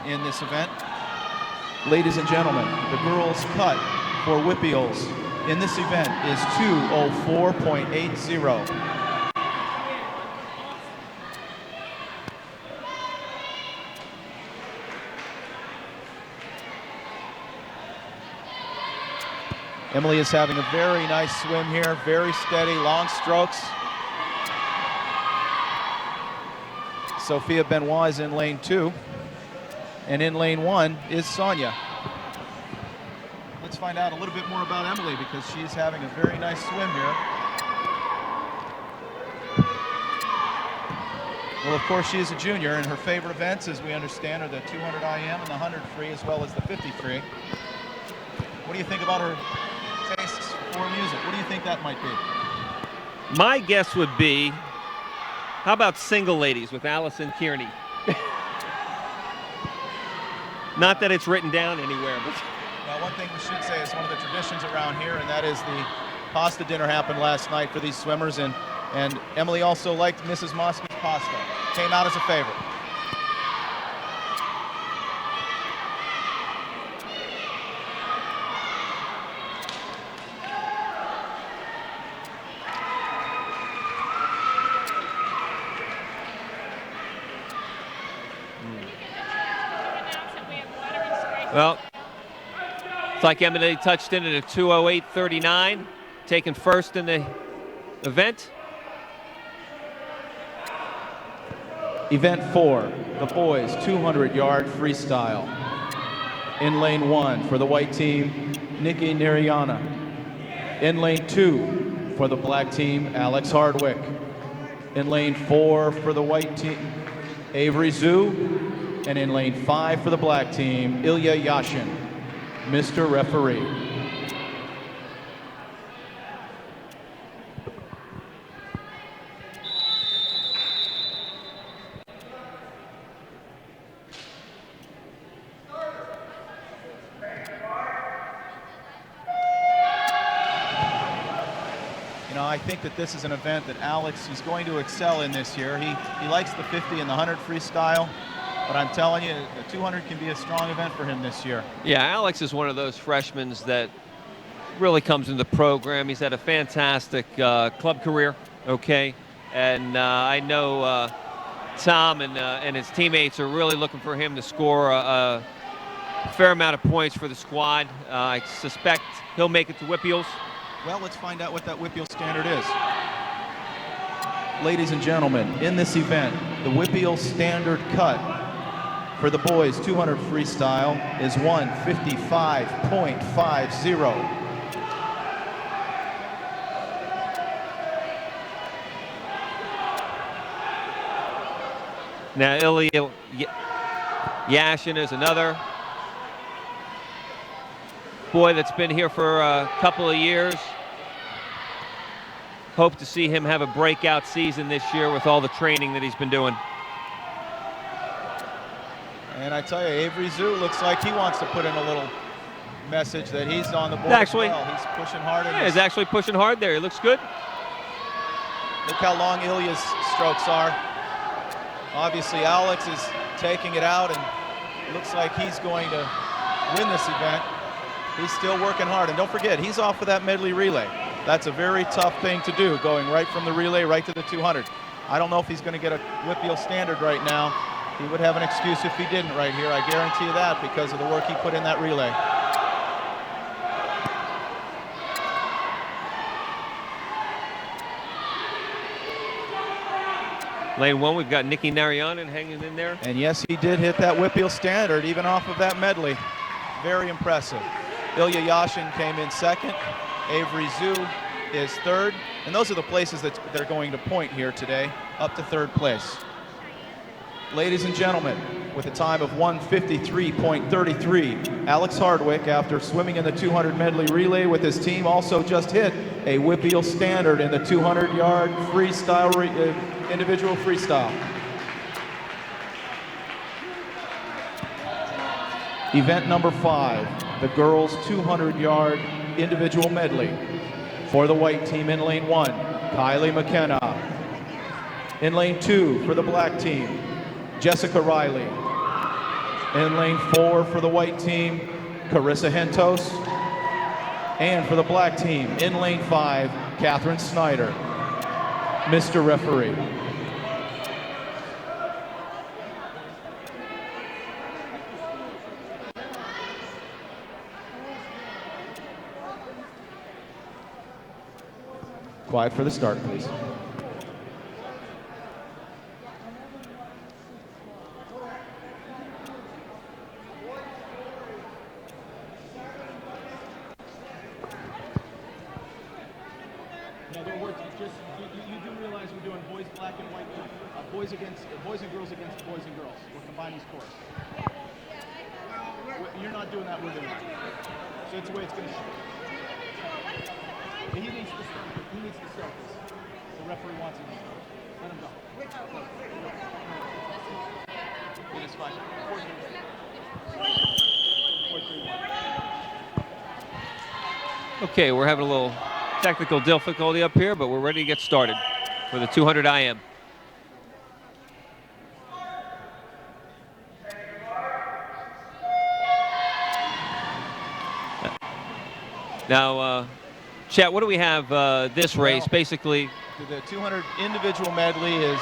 in this event. Ladies and gentlemen, the girls' cut for Whippeals in this event is 204.80. Emily is having a very nice swim here, very steady, long strokes. Sophia Benoit is in lane 2, and in lane 1 is Sonia. Let's find out a little bit more about Emily because she's having a very nice swim here. Well, of course, she is a junior, and her favorite events, as we understand, are the 200 IM and the 100 free, as well as the 50 free. What do you think about her tastes for music? What do you think that might be? My guess would be, how about Single Ladies with Allison Kearney? Not that it's written down anywhere, but Now, one thing we should say is one of the traditions around here, and that is the pasta dinner happened last night for these swimmers, and Emily also liked Mrs. Mosca's pasta. Came out as a favorite. well, it's like Emily touched in at a 2:08.39, taken first in the event. Event 4, the boys 200-yard freestyle. In lane 1 for the white team, Nikki Nariana. In lane 2 for the black team, Alex Hardwick. In lane 4 for the white team, Avery Zhu. And in lane 5 for the black team, Ilya Yashin. Mr. Referee. You know, I think that this is an event that Alex is going to excel in this year. He likes the 50 and the 100 freestyle, but I'm telling you, the 200 can be a strong event for him this year. Yeah, Alex is one of those freshmen that really comes into the program. He's had a fantastic club career, okay? And I know Tom and his teammates are really looking for him to score a fair amount of points for the squad. I suspect he'll make it to Whippeals. Well, let's find out what that Whippeal standard is. Ladies and gentlemen, in this event, the Whippeal standard cut for the boys 200 freestyle is 1:55.50. Now, Ilya Yashin is another boy that's been here for a couple of years. Hope to see him have a breakout season this year with all the training that he's been doing. And I tell you, Avery Zhu looks like he wants to put in a little message that he's on the board Actually, as well. He's pushing hard. Yeah, he's actually pushing hard there. He looks good. Look how long Ilya's strokes are. Obviously, Alex is taking it out, and it looks like he's going to win this event. He's still working hard. And don't forget, he's off of that medley relay. That's a very tough thing to do, going right from the relay right to the 200. I don't know if he's going to get a Whippeal standard right now. He would have an excuse if he didn't right here. I guarantee you that, because of the work he put in that relay. Lane 1, we've got Nikki Narayanan hanging in there. And yes, he did hit that Whippeal standard, even off of that medley. Very impressive. Ilya Yashin came in second. Avery Zhu is third. And those are the places that they're going to point here today, up to third place. Ladies and gentlemen, with a time of 1:53.33, Alex Hardwick, after swimming in the 200 medley relay with his team, also just hit a Whippeal standard in the 200-yard freestyle, individual freestyle. Event number 5, the girls 200-yard individual medley. For the white team in lane 1, Kylie McKenna. In lane 2 for the black team, Jessica Riley. In lane 4 for the white team, Carissa Hentos. And for the black team, in lane 5, Catherine Snyder. Mr. Referee. Quiet for the start, please. In other words, just you do realize we're doing boys black and white, boys and girls against boys and girls. We're combining scores. You're not doing that. We're doing it. So it's the way it's going to show. He needs to start this. The referee wants him to start. Let him go. It is fine. 4-3-1. Okay, we're having a little technical difficulty up here, but we're ready to get started for the 200 IM. Now, Chet, what do we have this race? Basically, the 200 individual medley is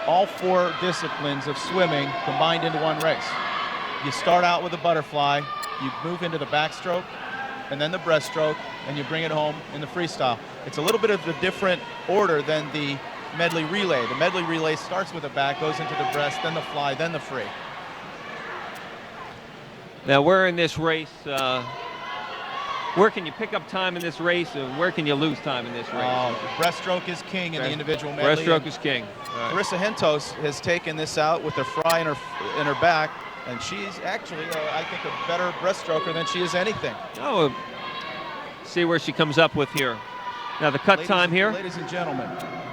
all 4 disciplines of swimming combined into one race. You start out with a butterfly, you move into the backstroke, and then the breaststroke, and you bring it home in the freestyle. It's a little bit of a different order than the medley relay. The medley relay starts with the back, goes into the breast, then the fly, then the free. Now, where in this race, where can you pick up time in this race, and where can you lose time in this race? Breaststroke is king in the individual medley. Breaststroke is king. All right. Carissa Hentos has taken this out with the fry in her back, and she's actually, I think, a better breaststroker than she is anything. Oh, see where she comes up with here. Now the cut time here. Ladies and gentlemen,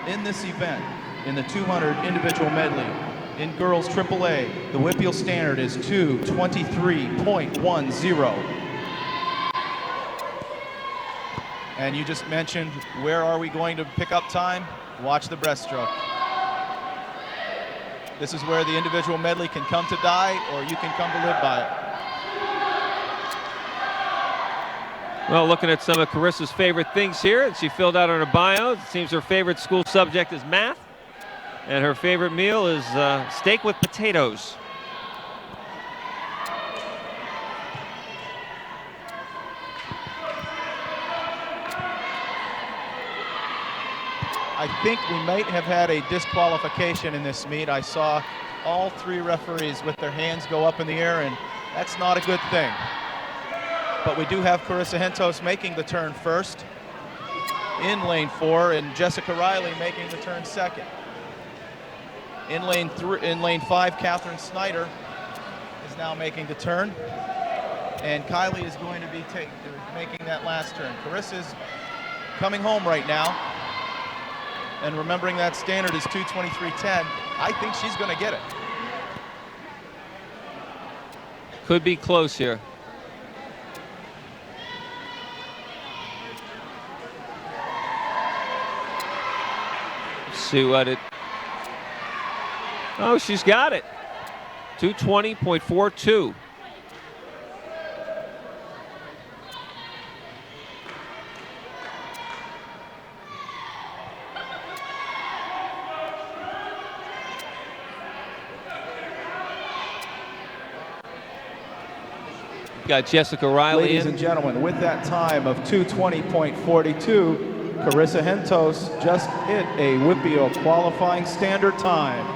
in this event, in the 200 individual medley, in girls AAA, the Whippeal standard is 2:23.10. And you just mentioned, where are we going to pick up time? Watch the breaststroke. This is where the individual medley can come to die, or you can come to live by it. Well, looking at some of Carissa's favorite things here that she filled out on her bio, it seems her favorite school subject is math, and her favorite meal is steak with potatoes. I think we might have had a disqualification in this meet. I saw all three referees with their hands go up in the air, and that's not a good thing. But we do have Carissa Hentos making the turn first in lane 4, and Jessica Riley making the turn second. In lane 5, Catherine Snyder is now making the turn, and Kylie is going to be making that last turn. Carissa's coming home right now, and remembering that standard is 2:23.10. I think she's going to get it. Could be close here. See what it. Oh, she's got it. 2:20.42. Got Jessica Riley Ladies in. and gentlemen, with that time of 2:20.42, Carissa Hentos just hit a Whippeal qualifying standard time.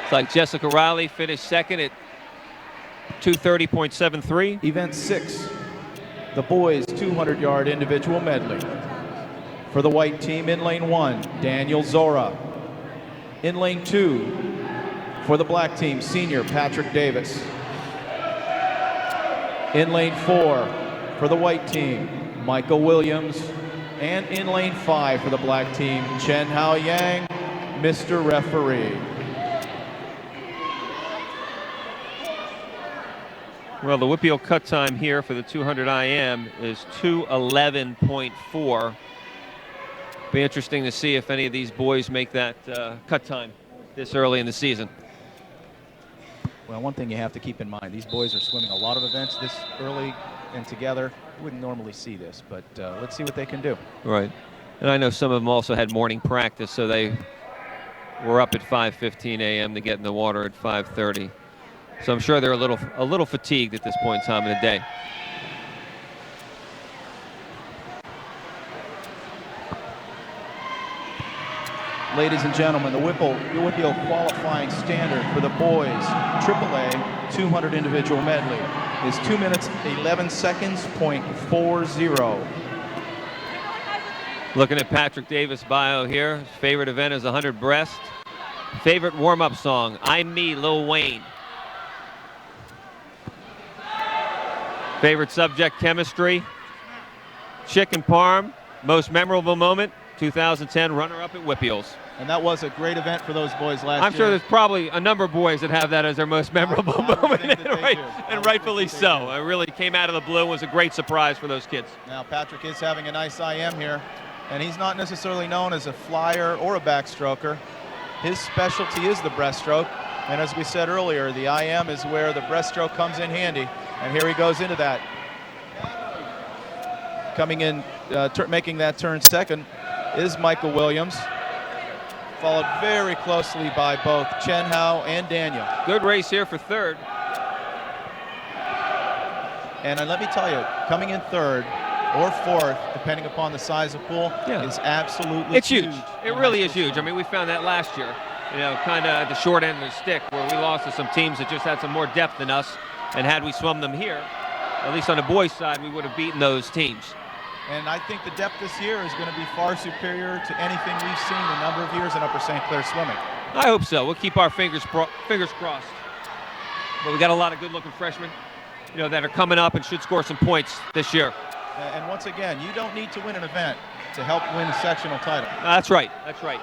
It's like Jessica Riley finished second at 2:30.73. Event 6, the boys 200-yard individual medley. For the white team, in lane 1, Daniel Zora. In lane 2, for the black team, senior Patrick Davis. In lane 4, for the white team, Michael Williams. And in lane 5 for the black team, Chen Hao Yang, Mr. Referee. Well, the Whippeal cut time here for the 200 IM is 2:11.4. Be interesting to see if any of these boys make that cut time this early in the season. Well, one thing you have to keep in mind, these boys are swimming a lot of events this early and together. You wouldn't normally see this, but let's see what they can do. Right. And I know some of them also had morning practice, so they were up at 5:15 a.m. to get in the water at 5:30. So I'm sure they're a little fatigued at this point in time in the day. Ladies and gentlemen, the Whippeal qualifying standard for the boys AAA 200 individual medley is 2 minutes 11 seconds .40. Looking at Patrick Davis' bio here, his favorite event is 100 breast. Favorite warm-up song, I'm Me, Lil Wayne. Favorite subject, chemistry. Chicken parm. Most memorable moment, 2010 runner-up at Whippeals. And that was a great event for those boys last year. I'm sure there's probably a number of boys that have that as their most memorable moment, and rightfully so. It really came out of the blue, was a great surprise for those kids. Now Patrick is having a nice IM here, and he's not necessarily known as a flyer or a backstroker. His specialty is the breaststroke, and as we said earlier, the IM is where the breaststroke comes in handy, and here he goes into that. Coming in, making that turn second is Michael Williams, followed very closely by both Chen Hao and Daniel. Good race here for third. And let me tell you, coming in third or fourth, depending upon the size of pool, Yeah. is absolutely It's huge. It in really high is school huge. I swimming. mean, we found that last year, kind of at the short end of the stick, where we lost to some teams that just had some more depth than us, and had we swum them here, at least on the boys' side, we would have beaten those teams. And I think the depth this year is going to be far superior to anything we've seen in a number of years in Upper St. Clair swimming. I hope so. We'll keep our fingers crossed. But we got a lot of good-looking freshmen, that are coming up and should score some points this year. And once again, you don't need to win an event to help win a sectional title. That's right. That's right.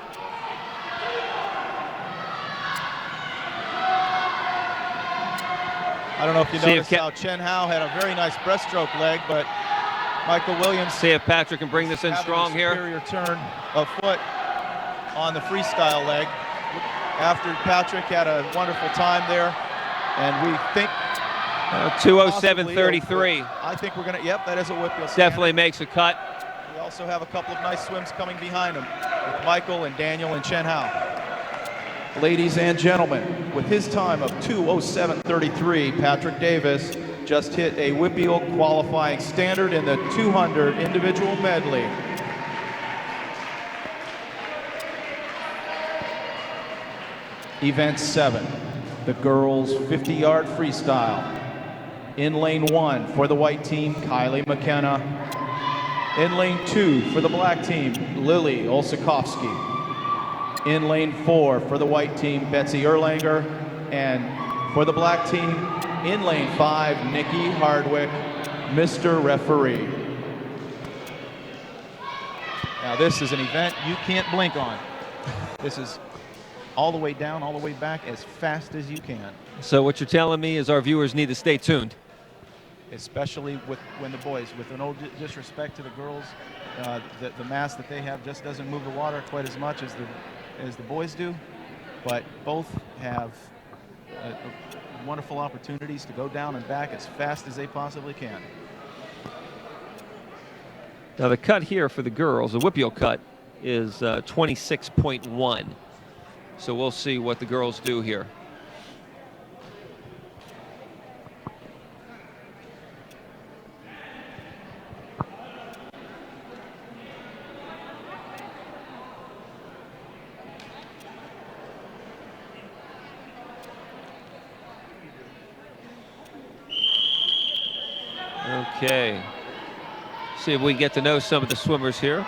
I don't know if you See if noticed how Chen Hao had a very nice breaststroke leg, but Michael Williams See if Patrick can bring this in having strong a here. superior turn of foot on the freestyle leg. After Patrick had a wonderful time there, and we think 207.33. I think we're gonna. Yep, that is a WPIAL standard. Definitely makes a cut. We also have a couple of nice swims coming behind him with Michael and Daniel and Chen Hao. Ladies and gentlemen, with his time of 207.33, Patrick Davis just hit a WPIAL qualifying standard in the 200 individual medley. Event 7, the girls 50-yard freestyle. In lane 1 for the white team, Kylie McKenna. In lane 2 for the black team, Lily Olsakowski. In lane 4 for the white team, Betsy Erlanger. And for the black team, in lane 5, Nikki Hardwick, Mr. Referee. Now this is an event you can't blink on. This is all the way down, all the way back, as fast as you can. So what you're telling me is our viewers need to stay tuned. Especially when the boys, with no disrespect to the girls, the mass that they have just doesn't move the water quite as much as the boys do, but both have wonderful opportunities to go down and back as fast as they possibly can. Now the cut here for the girls, the WPIAL cut, is 26.1. So we'll see what the girls do here. Okay. See if we get to know some of the swimmers here.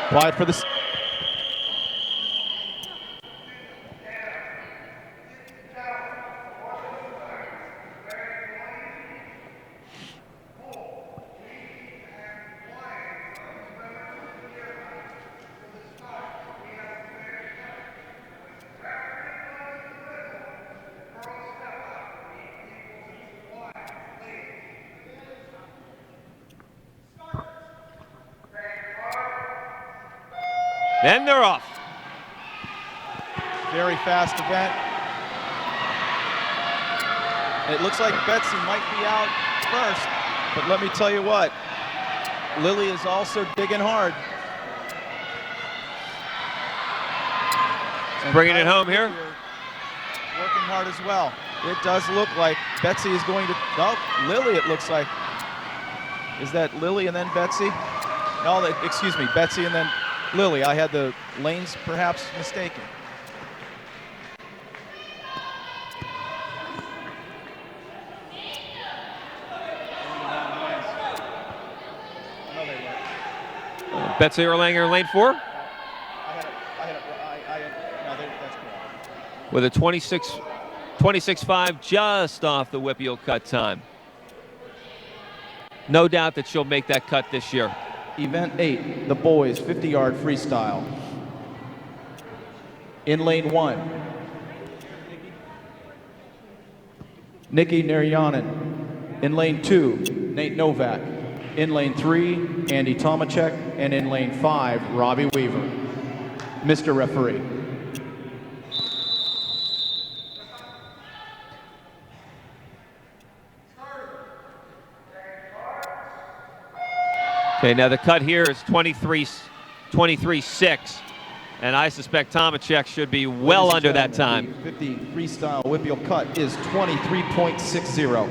Quiet for the... Then they're off. Very fast event. It looks like Betsy might be out first, but let me tell you what, Lily is also digging hard. And Bringing it Kylie home here. Working hard as well. It does look like Betsy is going to, oh, Lily it looks like. Is that Lily and then Betsy? No, excuse me, Betsy and then Lily. I had the lanes perhaps mistaken. Betsy Erlanger, lane 4, No, that's correct. with a 26.5, just off the WPIAL cut time. No doubt that she'll make that cut this year. Event 8, the boys 50-yard freestyle. In lane 1, Nikki Naryanin. In lane 2, Nate Novak. In lane 3, Andy Tomacek. And in lane 5, Robbie Weaver. Mr. Referee. Okay, now the cut here is 23.6, and I suspect Tomacek should be well Ladies under and that gentlemen, time. The 50 freestyle WPIAL cut is 23.60.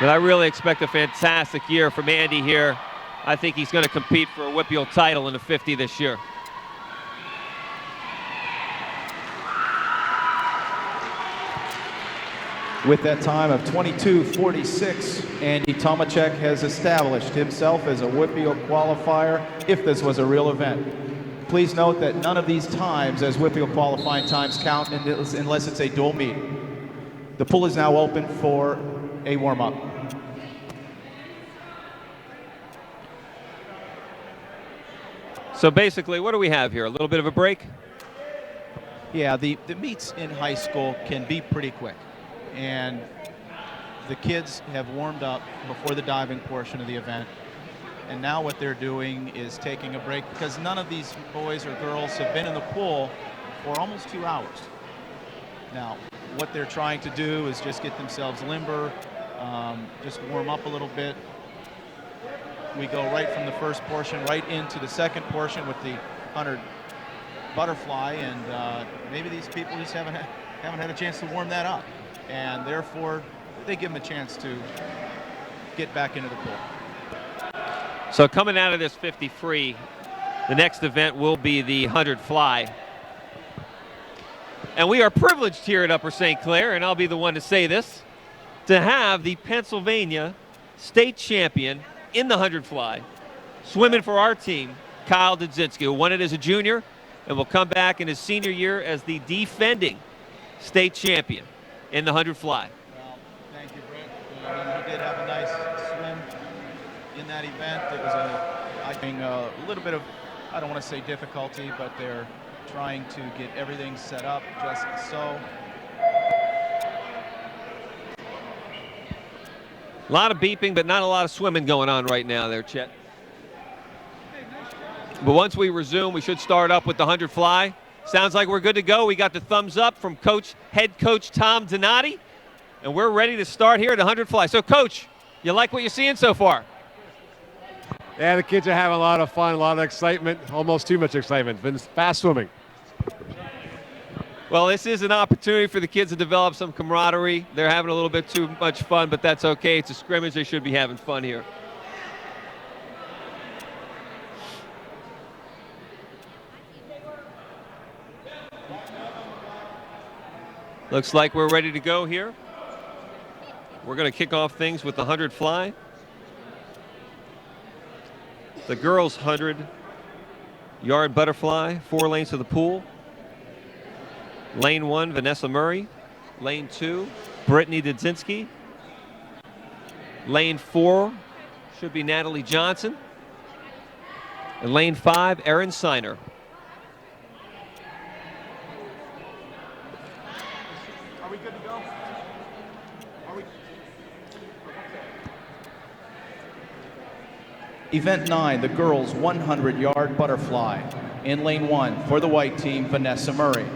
But I really expect a fantastic year from Andy here. I think he's going to compete for a WPIAL title in the 50 this year. With that time of 22:46, Andy Tomacek has established himself as a WPIAL qualifier if this was a real event. Please note that none of these times as WPIAL qualifying times count unless it's a dual meet. The pool is now open for a warm-up. So basically, what do we have here? A little bit of a break? Yeah, the meets in high school can be pretty quick. And the kids have warmed up before the diving portion of the event. And now what they're doing is taking a break because none of these boys or girls have been in the pool for almost 2 hours. Now, what they're trying to do is just get themselves limber, just warm up a little bit. We go right from the first portion right into the second portion with the 100 butterfly, and maybe these people just haven't had a chance to warm that up. And therefore, they give them a chance to get back into the pool. So coming out of this 50 free, the next event will be the 100 fly. And we are privileged here at Upper St. Clair, and I'll be the one to say this, to have the Pennsylvania state champion in the 100 fly swimming for our team, Kyle Dudzinski, who won it as a junior and will come back in his senior year as the defending state champion in the 100 fly. Well, thank you, Brett. He did have a nice swim in that event. It was a little bit of, I don't want to say difficulty, but they're trying to get everything set up just so. A lot of beeping, but not a lot of swimming going on right now there, Chet. But once we resume, we should start up with the 100 fly. Sounds like we're good to go. We got the thumbs up from head coach Tom Donati, and we're ready to start here at the 100 fly. So, Coach, you like what you're seeing so far? Yeah, the kids are having a lot of fun, a lot of excitement, almost too much excitement. Been fast swimming. Well, this is an opportunity for the kids to develop some camaraderie. They're having a little bit too much fun, but that's okay. It's a scrimmage. They should be having fun here. Looks like we're ready to go here. We're going to kick off things with the 100 fly. The girls' 100-yard butterfly, 4 lanes to the pool. Lane 1, Vanessa Murray. Lane 2, Brittany Dudzinski. Lane 4 should be Natalie Johnson. And lane 5, Erin Seiner. Are we good to go? Event 9, the girls' 100-yard butterfly. In lane 1 for the white team, Vanessa Murray.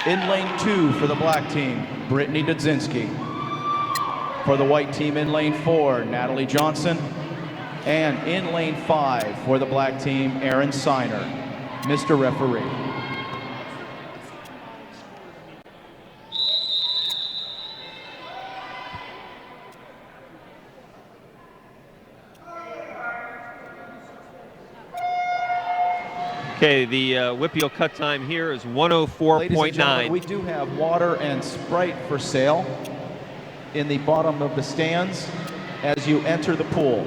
In lane 2 for the black team, Brittany Dudzinski. For the white team in lane 4, Natalie Johnson. And in lane 5 for the black team, Erin Seiner. Mr. Referee. Okay, the WPIAL cut time here is Ladies and gentlemen, 104.9. we do have water and Sprite for sale in the bottom of the stands as you enter the pool.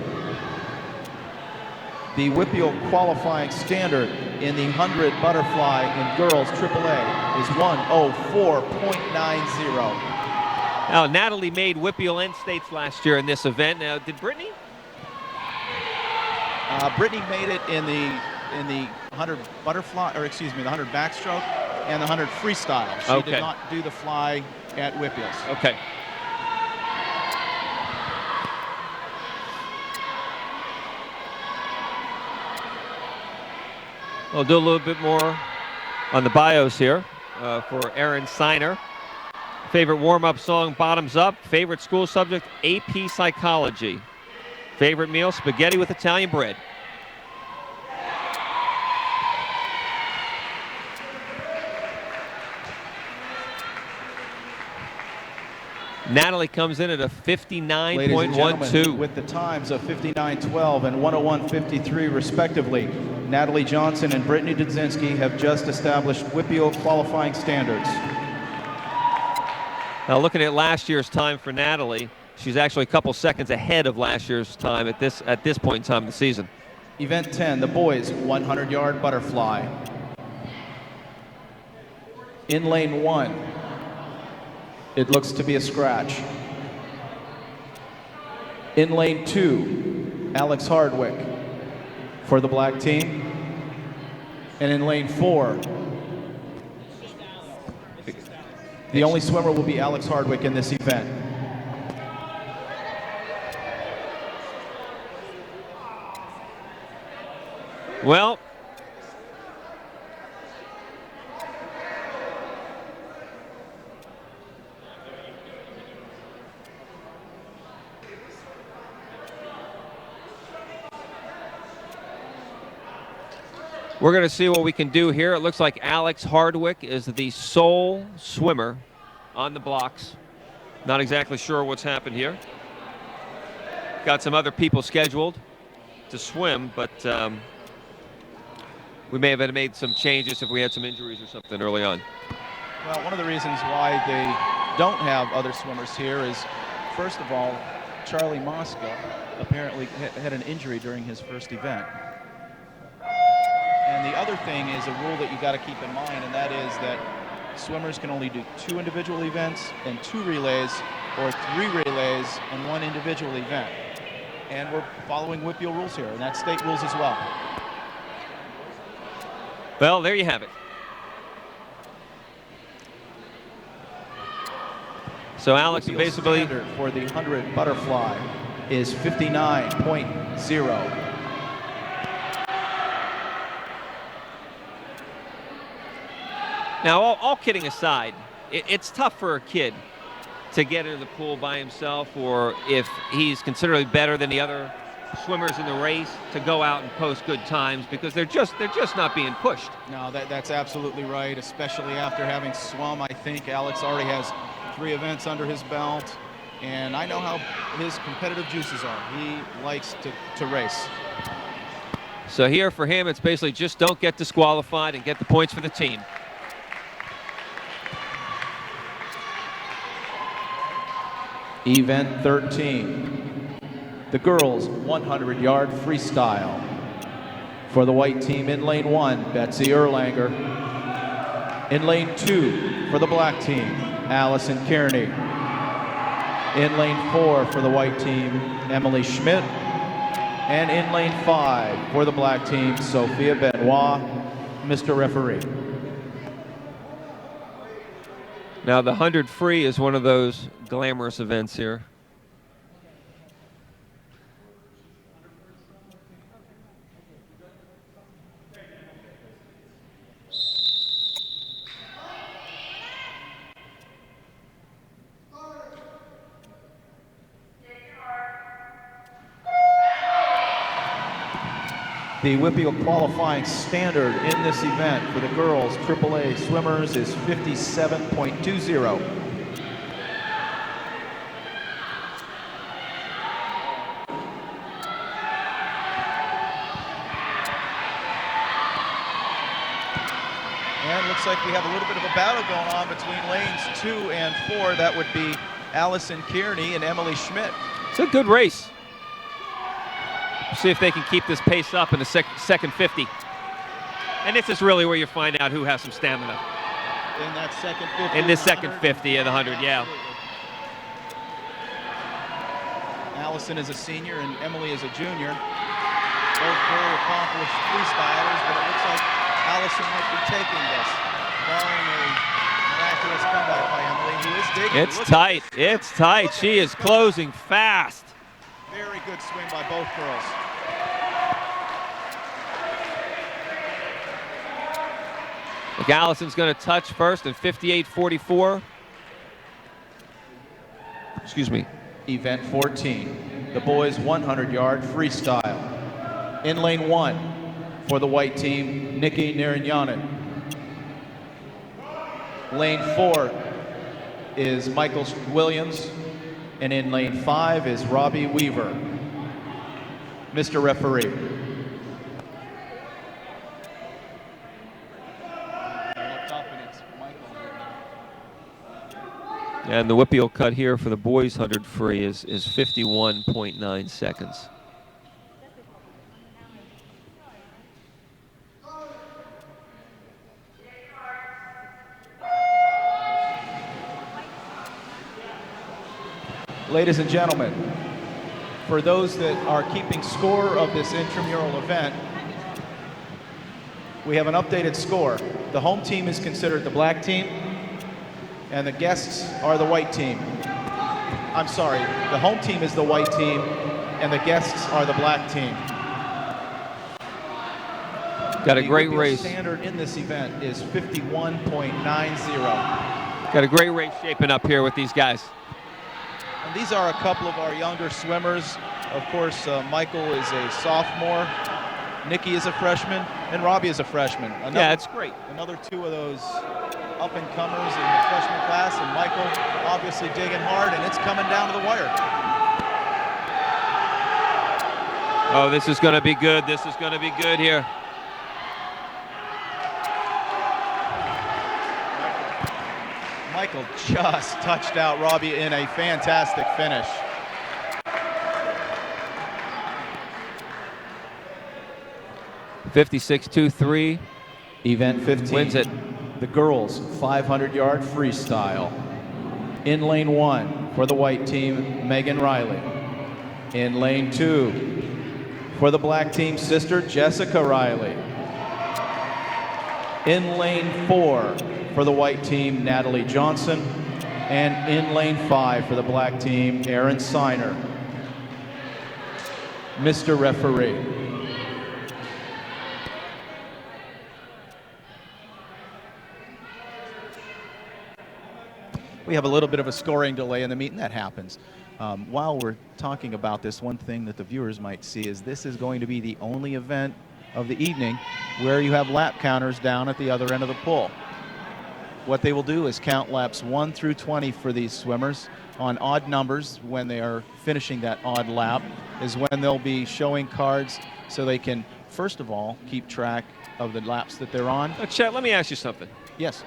The WPIAL qualifying standard in the 100 butterfly in girls AAA is 104.90. Now, Natalie made WPIAL end states last year in this event. Now, did Brittany? Brittany made it in the 100 butterfly, or excuse me, the 100 backstroke and the 100 freestyle. She Okay. did not do the fly at WPIALs. Okay. We'll do a little bit more on the bios here for Erin Seiner. Favorite warm-up song, Bottoms Up. Favorite school subject, AP Psychology. Favorite meal, spaghetti with Italian bread. Natalie comes in at a Ladies and gentlemen, 59.12. with the times of 59.12 and 101.53 respectively, Natalie Johnson and Brittany Dudzinski have just established WPIAL qualifying standards. Now looking at last year's time for Natalie, she's actually a couple seconds ahead of last year's time at this point in time of the season. Event 10, the boys 100-yard butterfly. In lane 1, it looks to be a scratch. In lane 2, Alex Hardwick for the black team. And in lane 4, the only swimmer will be Alex Hardwick in this event. Well, we're going to see what we can do here. It looks like Alex Hardwick is the sole swimmer on the blocks. Not exactly sure what's happened here. Got some other people scheduled to swim, but we may have made some changes if we had some injuries or something early on. Well, one of the reasons why they don't have other swimmers here is, first of all, Charlie Mosca apparently had an injury during his first event. And the other thing is a rule that you got to keep in mind, and that is that swimmers can only do 2 individual events and 2 relays, or 3 relays and 1 individual event. And we're following WPIAL rules here, and that's state rules as well. Well, there you have it. So Alex WPIAL basically standard for the 100 butterfly is 59.0. Now, all kidding aside, it's tough for a kid to get into the pool by himself, or if he's considerably better than the other swimmers in the race, to go out and post good times, because they're just not being pushed. No, that's absolutely right, especially after having swum. I think Alex already has 3 events under his belt, and I know how his competitive juices are. He likes to race. So here for him, it's basically just don't get disqualified and get the points for the team. Event 13, the girls 100-yard freestyle. For the white team, in lane 1, Betsy Erlanger. In lane 2, for the black team, Allison Kearney. In lane 4, for the white team, Emily Schmidt. And in lane 5, for the black team, Sophia Benoit. Mr. Referee. Now, the 100 free is one of those glamorous events here. The WPIAL qualifying standard in this event for the girls AAA swimmers is 57.20. And it looks like we have a little bit of a battle going on between lanes 2 and 4. That would be Allison Kearney and Emily Schmidt. It's a good race. See if they can keep this pace up in the second 50. And this is really where you find out who has some stamina. In that second 50. In this second 50 of the 100, yeah. Allison is a senior and Emily is a junior. Both very accomplished freestylers, but it looks like Allison might be taking this, barring a miraculous comeback by Emily, who is digging. It's tight. It's tight. She is closing fast. Very good swing by both girls. I think Allison's going to touch first in 58.44. Excuse me. Event 14, the boys 100-yard freestyle. In lane 1, for the white team, Nikki Narayanan. Lane 4 is Michael Williams, and in lane 5 is Robbie Weaver. Mr. Referee. And the Whippeal cut here for the boys 100 free is 51.9 seconds. Ladies and gentlemen, for those that are keeping score of this intramural event, we have an updated score. The home team is considered the black team, and the guests are the white team. I'm sorry, the home team is the white team, and the guests are the black team. Got a great The race. standard in this event is 51.90. Got a great race shaping up here with these guys. And these are a couple of our younger swimmers. Of course, Michael is a sophomore, Nikki is a freshman, and Robbie is a freshman. Yeah, it's great. Another two of those up-and-comers in the freshman class, and Michael obviously digging hard, and it's coming down to the wire. Oh, this is going to be good. This is going to be good here. Michael just touched out Robbie in a fantastic finish. $56.23. Event 15 wins it. The girls 500-yard freestyle. In lane 1 for the white team, Megan Riley. In lane 2 for the black team, sister Jessica Riley. In lane 4 for the white team, Natalie Johnson. And in lane 5 for the black team, Aaron Siner. Mr. Referee. We have a little bit of a scoring delay in the meet, and that happens. While we're talking about this, one thing that the viewers might see is this is going to be the only event of the evening where you have lap counters down at the other end of the pool. What they will do is count laps 1 through 20 for these swimmers on odd numbers. When they are finishing that odd lap is when they'll be showing cards so they can, first of all, keep track of the laps that they're on. Chet, let me ask you something. Yes.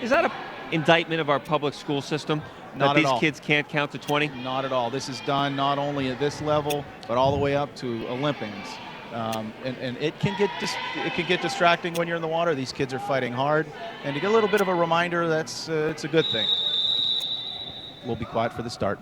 Is that an indictment of our public school system? Not that at all. these kids can't count to 20? Not at all. This is done not only at this level, but all the way up to Olympians. And it can get distracting when you're in the water. These kids are fighting hard, and to get a little bit of a reminder, it's a good thing. We'll be quiet for the start.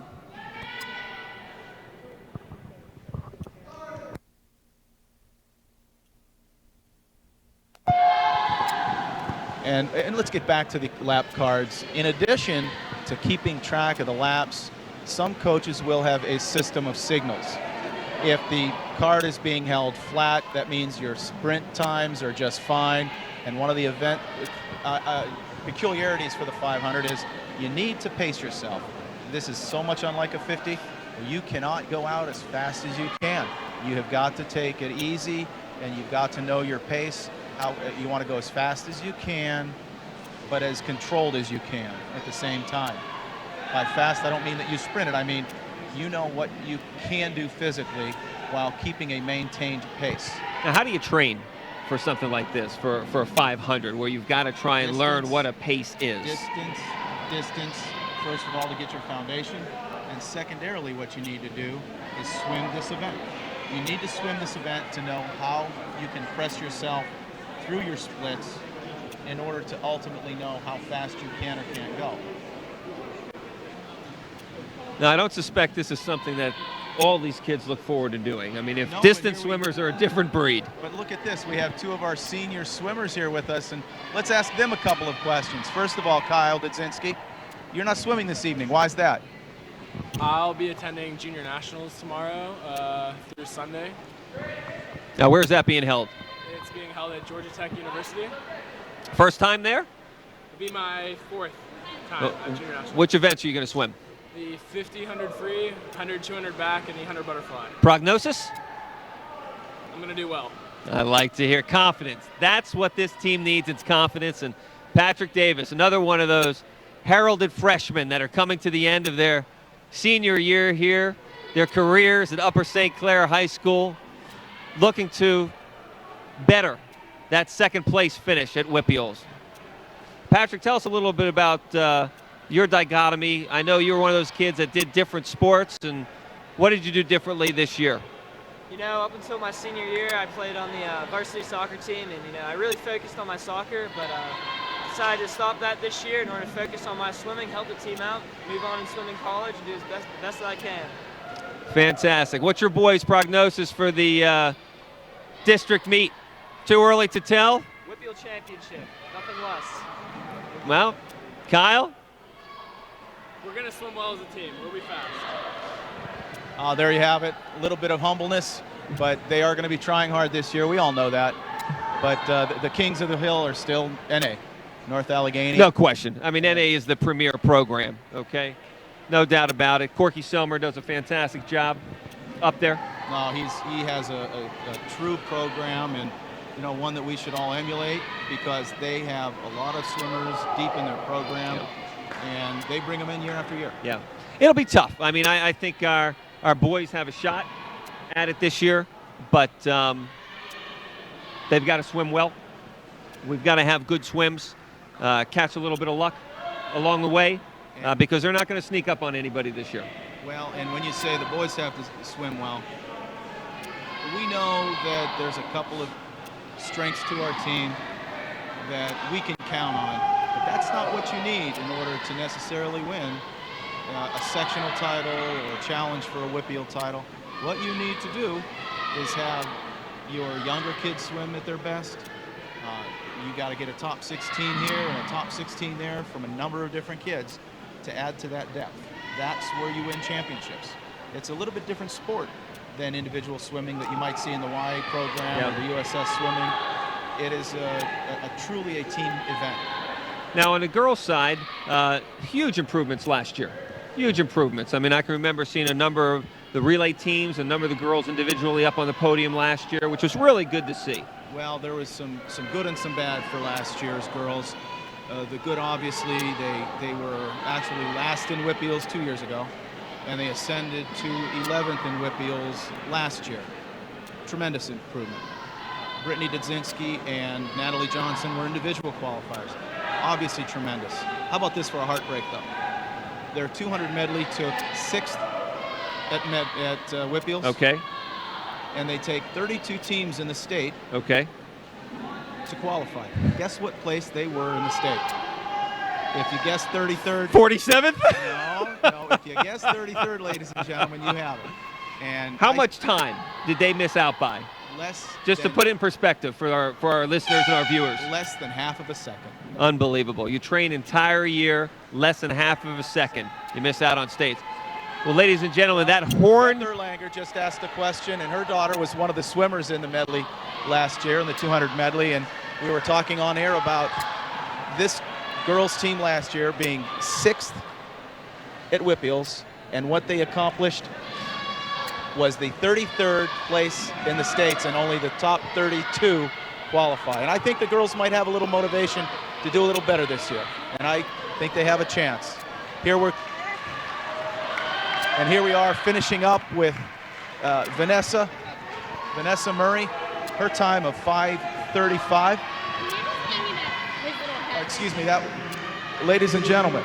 And let's get back to the lap cards. In addition to keeping track of the laps, some coaches will have a system of signals. If the card is being held flat, that means your sprint times are just fine. And one of the event peculiarities for the 500 is you need to pace yourself. This is so much unlike a 50. You cannot go out as fast as you can. You have got to take it easy, and you've got to know your pace. You want to go as fast as you can, but as controlled as you can at the same time. By fast, I don't mean that you sprint it. I mean, you know what you can do physically while keeping a maintained pace. Now, how do you train for something like this, for a 500, where you've got to try and learn what a pace is? Distance, first of all, to get your foundation. And secondarily, what you need to do is swim this event. You need to swim this event to know how you can press yourself through your splits in order to ultimately know how fast you can or can't go. Now, I don't suspect this is something that all these kids look forward to doing. I mean, if No, distance but here swimmers are a different breed. But look at this. We have two of our senior swimmers here with us, and let's ask them a couple of questions. First of all, Kyle Dudzinski, you're not swimming this evening. Why is that? I'll be attending Junior Nationals tomorrow through Sunday. Now, where's that being held? It's being held at Georgia Tech University. First time there? It'll be my 4th time at Junior Nationals. Which events are you going to swim? The 50, 100 free, 100, 200 back, and the 100 butterfly. Prognosis? I'm going to do well. I like to hear confidence. That's what this team needs. It's confidence. And Patrick Davis, another one of those heralded freshmen that are coming to the end of their senior year here, their careers at Upper St. Clair High School, looking to better that second place finish at WPIALs. Patrick, tell us a little bit about your dichotomy. I know you were one of those kids that did different sports, and what did you do differently this year? You know, up until my senior year, I played on the varsity soccer team, and you know, I really focused on my soccer, but decided to stop that this year in order to focus on my swimming, help the team out, move on in swimming college, and do as best that I can. Fantastic. What's your boys' prognosis for the district meet? Too early to tell? WPIAL championship, nothing less. Well, Kyle? We're going to swim well as a team. We'll be fast. There you have it. A little bit of humbleness, but they are going to be trying hard this year. We all know that. But the Kings of the Hill are still NA, North Allegheny. No question. I mean, NA is the premier program, okay? No doubt about it. Corky Selmer does a fantastic job up there. No, he has a true program, and you know, one that we should all emulate, because they have a lot of swimmers deep in their program, and they bring them in year after year. Yeah, it'll be tough. I mean, I think our boys have a shot at it this year, but they've got to swim well. We've got to have good swims, catch a little bit of luck along the way, because they're not going to sneak up on anybody this year. Well, and when you say the boys have to swim well, we know that there's a couple of strengths to our team that we can count on, but that's not what you need in order to necessarily win a sectional title or a challenge for a WPIAL title. What you need to do is have your younger kids swim at their best. You got to get a top 16 here and a top 16 there from a number of different kids to add to that depth. That's where you win championships. It's a little bit different sport than individual swimming that you might see in the Y program or the USS swimming. It is truly a team event. Now, on the girls' side, huge improvements last year. Huge improvements. I mean, I can remember seeing a number of the relay teams, a number of the girls individually up on the podium last year, which was really good to see. Well, there was some good and some bad for last year's girls. The good, obviously, they were actually last in WPIALs 2 years ago, and they ascended to 11th in WPIALs last year. Tremendous improvement. Brittany Dudzinski and Natalie Johnson were individual qualifiers. Obviously tremendous. How about this for a heartbreak, though? Their 200 medley took 6th at WPIALs. Okay. And they take 32 teams in the state. Okay. To qualify. Guess what place they were in the state? If you guess 33rd. 47th? No. If you guess 33rd, ladies and gentlemen, you have it. And how much time did they miss out by? Just to put it in perspective for our listeners and our viewers. Less than half of a second. Unbelievable. You train entire year, less than half of a second. You miss out on states. Well, ladies and gentlemen, that horn. Heather Langer just asked a question, and her daughter was one of the swimmers in the medley last year, in the 200 medley, and we were talking on air about this girls' team last year being 6th at WPIALs, and what they accomplished was the 33rd place in the states, and only the top 32 qualify. And I think the girls might have a little motivation to do a little better this year, and I think they have a chance. Here we are finishing up with Vanessa Murray, her time of 5:35. Excuse me, ladies and gentlemen,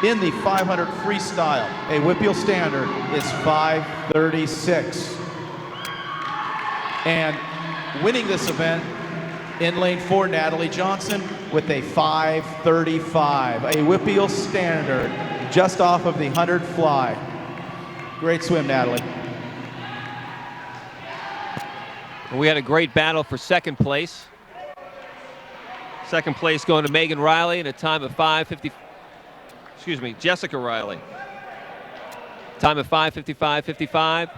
in the 500 freestyle, a WPIAL standard is 5:36. And winning this event in lane 4, Natalie Johnson with a 5:35, a WPIAL standard just off of the 100 fly. Great swim, Natalie. We had a great battle for second place. Second place going to Megan Riley at a time of 5:50. Excuse me, Jessica Riley. Time of 5:55.55.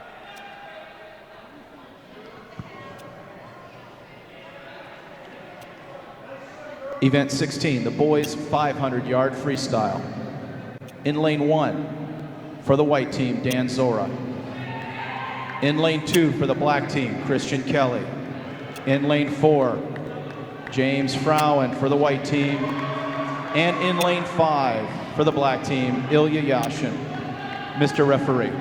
Event 16, the boys 500-yard freestyle. In lane 1, for the white team, Dan Zora. In lane 2, for the black team, Christian Kelly. In lane 4, James Frowen for the white team. And in lane 5 for the black team, Ilya Yashin. Mr. Referee.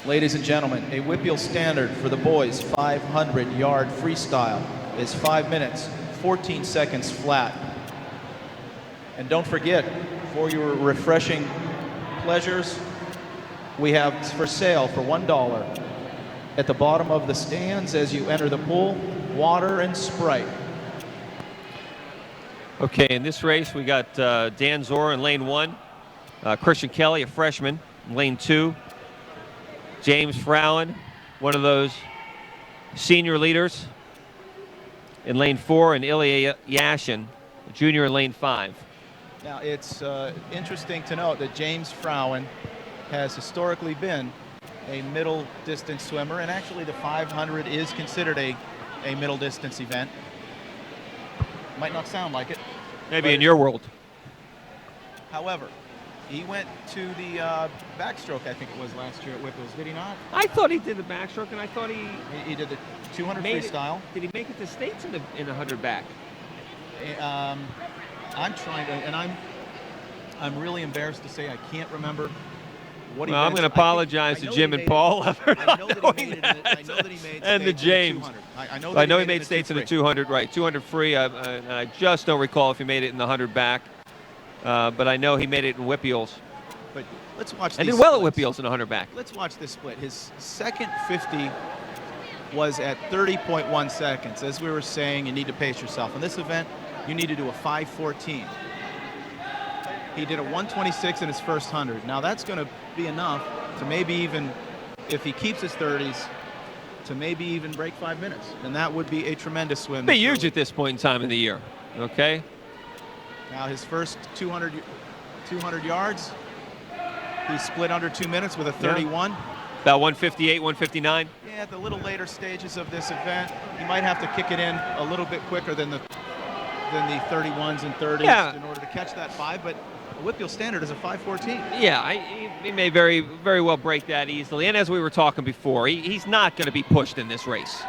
Ladies and gentlemen, a WPIAL standard for the boys 500-yard freestyle is 5 minutes, 14 seconds flat. And don't forget, for your refreshing pleasures, we have for sale for $1 at the bottom of the stands as you enter the pool, water and Sprite. Okay, in this race, we got Dan Zora in lane 1, Christian Kelly, a freshman, in lane 2, James Frowen, one of those senior leaders, in lane 4, and Ilya Yashin, a junior, in lane 5. Now, it's interesting to note that James Frowen has historically been a middle distance swimmer, and actually the 500 is considered a middle distance event. Might not sound like it. Maybe in your world. However, he went to the backstroke, I think it was last year at WPIALs, did he not? I thought he did the backstroke, and I thought He did the 200 made freestyle. Did he make it to states in the 100 back? I'm trying to, and I'm really embarrassed to say I can't remember what he Well, I'm going to apologize to Jim and Paul. I know that he made it. I know that he made and the states James. in the 200. I know he made states in the 200, right? 200 free. I just don't recall if he made it in the 100 back. But I know he made it in WPIALs. But let's watch And these did well at splits. WPIALs in 100 back. Let's watch this split. His second 50 was at 30.1 seconds. As we were saying, you need to pace yourself. In this event, you need to do a 5:14. He did a 1:26 in his first 100. Now that's going to be enough to maybe even, if he keeps his 30s, to maybe even break 5 minutes. And that would be a tremendous swim. Be huge at this point in time in the year. Okay? Now his first 200 yards, he split under 2 minutes with a 31. About 158, 159. Yeah, at the little later stages of this event, you might have to kick it in a little bit quicker than the 31s and 30s in order to catch that 5, but a WPIAL standard is a 5:14. Yeah, he may very, very well break that easily. And as we were talking before, he's not going to be pushed in this race.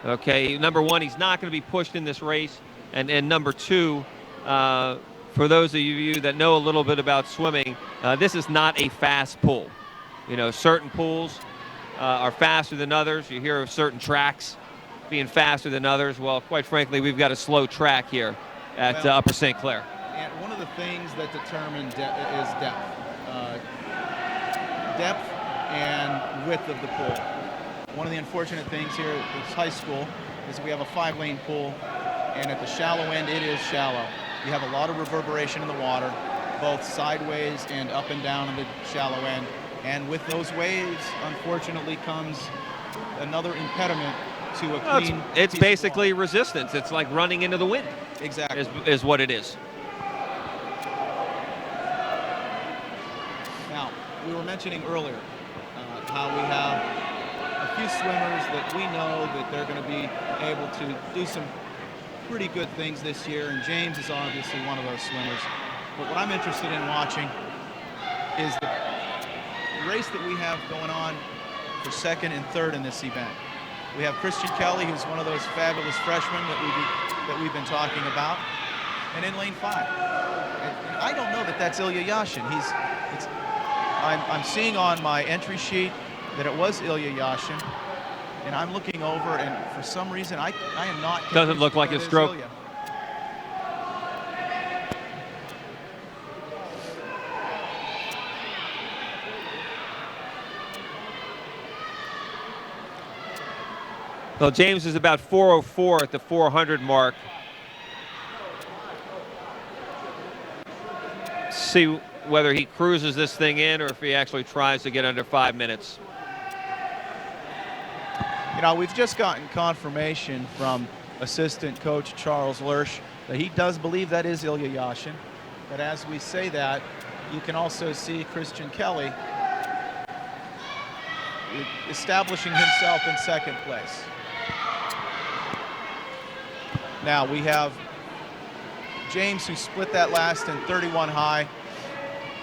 Okay, number one, he's not going to be pushed in this race. And number two, for those of you that know a little bit about swimming, this is not a fast pool. You know, certain pools are faster than others. You hear of certain tracks being faster than others. Well, quite frankly, we've got a slow track here at Upper St. Clair. And one of the things that determine is depth. Depth and width of the pool. One of the unfortunate things here at this high school is we have a 5-lane pool, and at the shallow end, it is shallow. You have a lot of reverberation in the water, both sideways and up and down in the shallow end. And with those waves, unfortunately, comes another impediment to a clean. It's basically resistance. It's like running into the wind. Exactly. Is what it is. Now, we were mentioning earlier how we have a few swimmers that we know that they're going to be able to do some pretty good things this year, and James is obviously one of those swimmers. But what I'm interested in watching is the race that we have going on for second and third in this event. We have Christian Kelly, who's one of those fabulous freshmen that we've been talking about, and in lane 5. And I don't know that that's Ilya Yashin. I'm seeing on my entry sheet that it was Ilya Yashin, and I'm looking over, and for some reason I am not. Doesn't look like his stroke. Ilya. Well, James is about 4:04 at the 400 mark. See whether he cruises this thing in or if he actually tries to get under 5 minutes. Now, we've just gotten confirmation from assistant coach Charles Lersch that he does believe that is Ilya Yashin. But as we say that, you can also see Christian Kelly establishing himself in second place. Now we have James, who split that last in 31 high,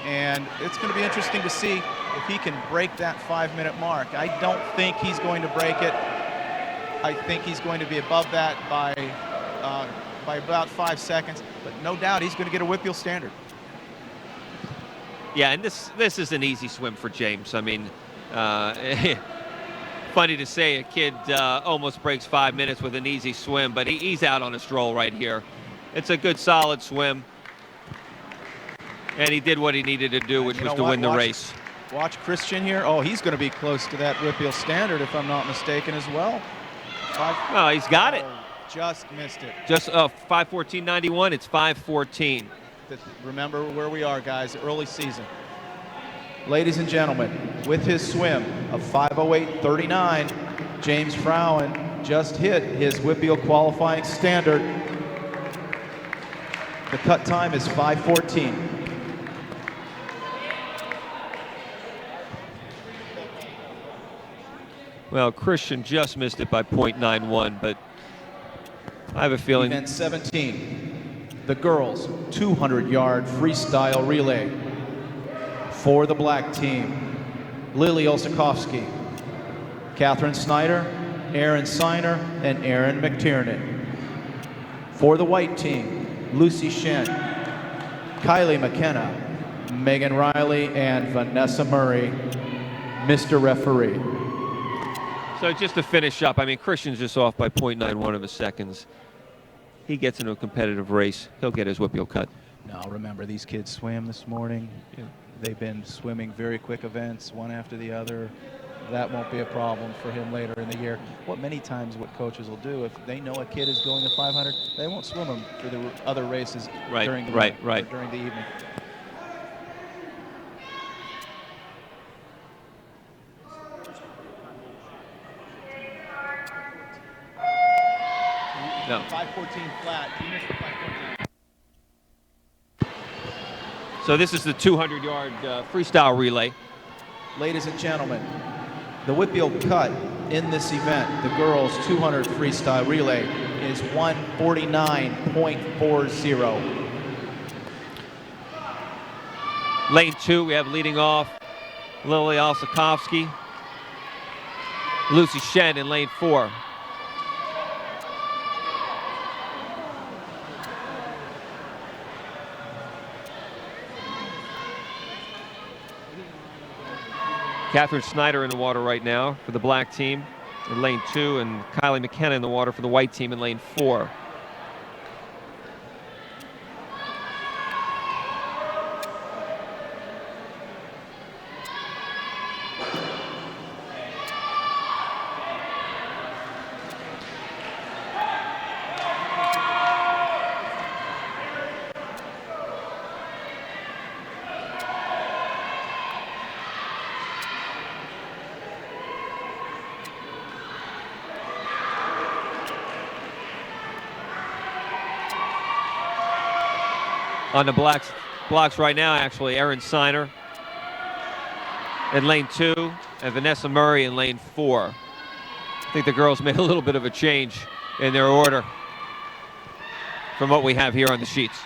and it's going to be interesting to see if he can break that 5-minute mark. I don't think he's going to break it. I think he's going to be above that by about 5 seconds, but no doubt he's going to get a Whitfield standard. Yeah, and this is an easy swim for James. I mean, funny to say a kid almost breaks 5 minutes with an easy swim, but he's out on a stroll right here. It's a good, solid swim. And he did what he needed to do, which was to win the race. Watch Christian here. Oh, he's going to be close to that Whitfield standard, if I'm not mistaken, as well. No, he's got it. Just missed it. Just 5:14.91. It's 5:14. Remember where we are, guys, early season. Ladies and gentlemen, with his swim of 5:08.39, James Frowen just hit his Whitfield qualifying standard. The cut time is 5:14. Well, Christian just missed it by 0.91, but I have a feeling. Event 17, the girls 200-yard freestyle relay. For the black team, Lily Osakowski, Catherine Snyder, Erin Siner, and Erin McTiernan. For the white team, Lucy Shen, Kylie McKenna, Megan Riley, and Vanessa Murray. Mr. Referee. So just to finish up, I mean, Christian's just off by 0.91 of a seconds. He gets into a competitive race, he'll get his Whitfield cut. Now remember, these kids swam this morning. Yeah. They've been swimming very quick events, one after the other. That won't be a problem for him later in the year. What many times what coaches will do, if they know a kid is going to 500, they won't swim him for the other races during the right. during the evening. No. 5:14 flat. He missed the 5:14. So this is the 200-yard freestyle relay. Ladies and gentlemen, the Whitfield cut in this event, the girls 200 freestyle relay, is 1:49.40. Lane 2, we have leading off Lily Osakowski, Lucy Shen in lane 4. Catherine Snyder in the water right now for the black team in lane 2, and Kylie McKenna in the water for the white team in lane 4. On the blocks right now, actually, Erin Siner in lane 2 and Vanessa Murray in lane 4. I think the girls made a little bit of a change in their order from what we have here on the sheets.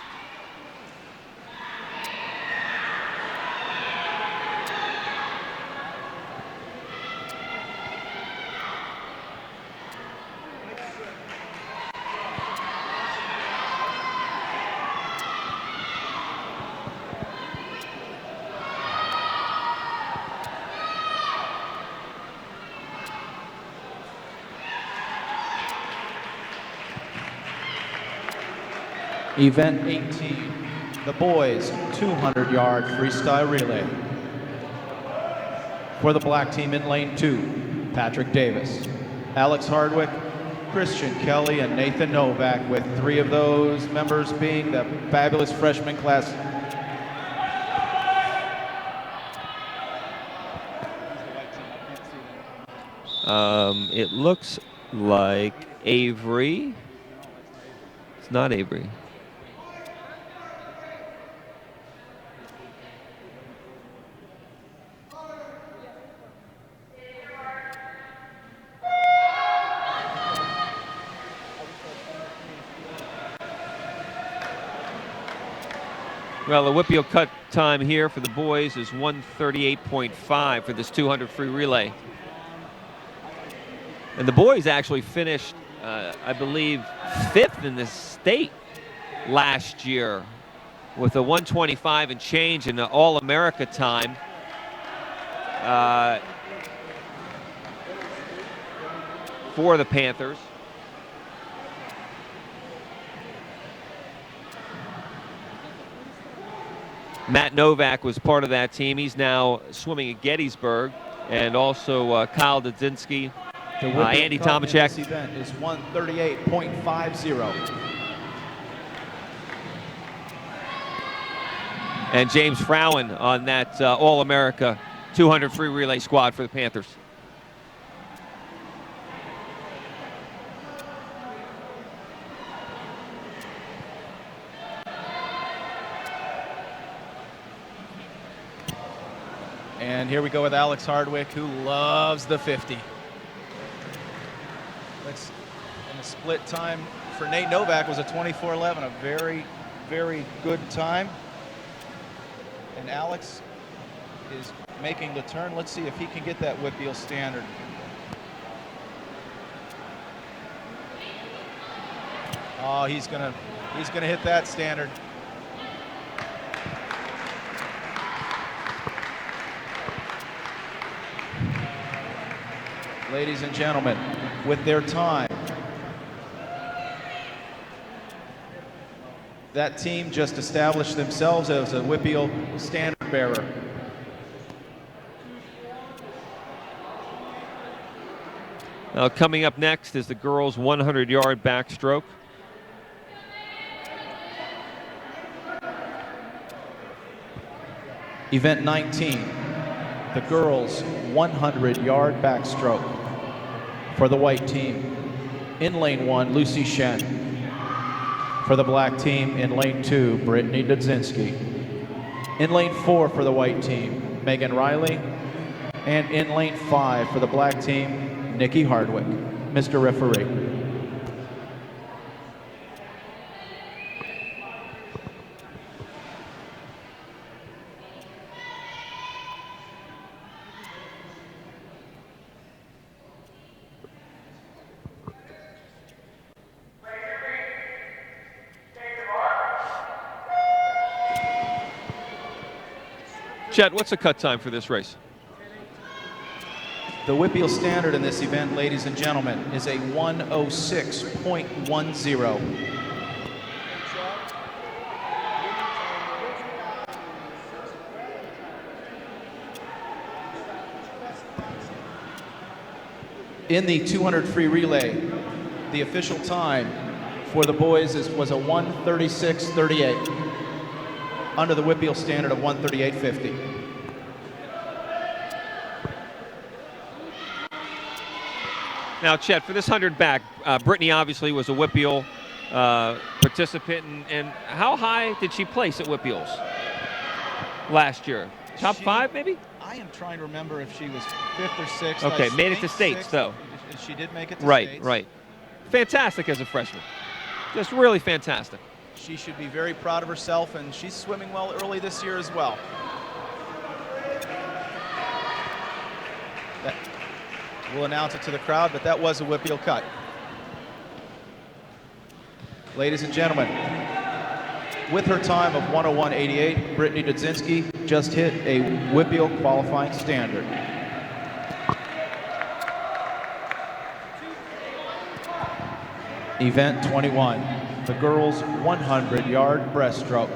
Event 18, the boys 200-yard freestyle relay. For the black team in lane 2, Patrick Davis, Alex Hardwick, Christian Kelly, and Nathan Novak, with 3 of those members being the fabulous freshman class. It looks like Avery. It's not Avery. Well, the Whippeal cut time here for the boys is 1:38.5 for this 200 free relay. And the boys actually finished, I believe, 5th in the state last year with a 1:25 and change in the All-America time. For the Panthers. Matt Novak was part of that team. He's now swimming at Gettysburg. And also Kyle Dudzinski, Andy Tomachek. This event is 1:38.50. And James Frowen on that All-America 200 free relay squad for the Panthers. And here we go with Alex Hardwick, who loves the 50. And the split time for Nate Novak was a 24:11, a very, very good time. And Alex is making the turn. Let's see if he can get that Whippeal standard. Oh, he's gonna hit that standard. Ladies and gentlemen, with their time, that team just established themselves as a Whippeal standard bearer. Now coming up next is the girls' 100-yard backstroke. Event 19, the girls' 100-yard backstroke. For the white team, in lane 1, Lucy Shen. For the black team, in lane 2, Brittany Dudzinski. In lane 4 for the white team, Megan Riley. And in lane 5 for the black team, Nikki Hardwick. Mr. Referee. Chet, what's the cut time for this race? The Whippeal standard in this event, ladies and gentlemen, is a 1:06.10. In the 200 free relay, the official time for the boys was a 1:36.38, under the Whippeal standard of 1:38.50. Now, Chet, for this 100 back, Brittany obviously was a Whippeal participant, and how high did she place at Whippeals last year? Top 5, maybe? I am trying to remember if she was 5th or 6th. Okay, made it to states, though. She did make it to Right, states. right. Fantastic as a freshman. Just really fantastic. She should be very proud of herself, and she's swimming well early this year as well. We'll announce it to the crowd, but that was a Whippeal cut. Ladies and gentlemen, with her time of 1:01.88, Brittany Dudzinski just hit a Whippeal qualifying standard. Event 21, the girls' 100-yard breaststroke.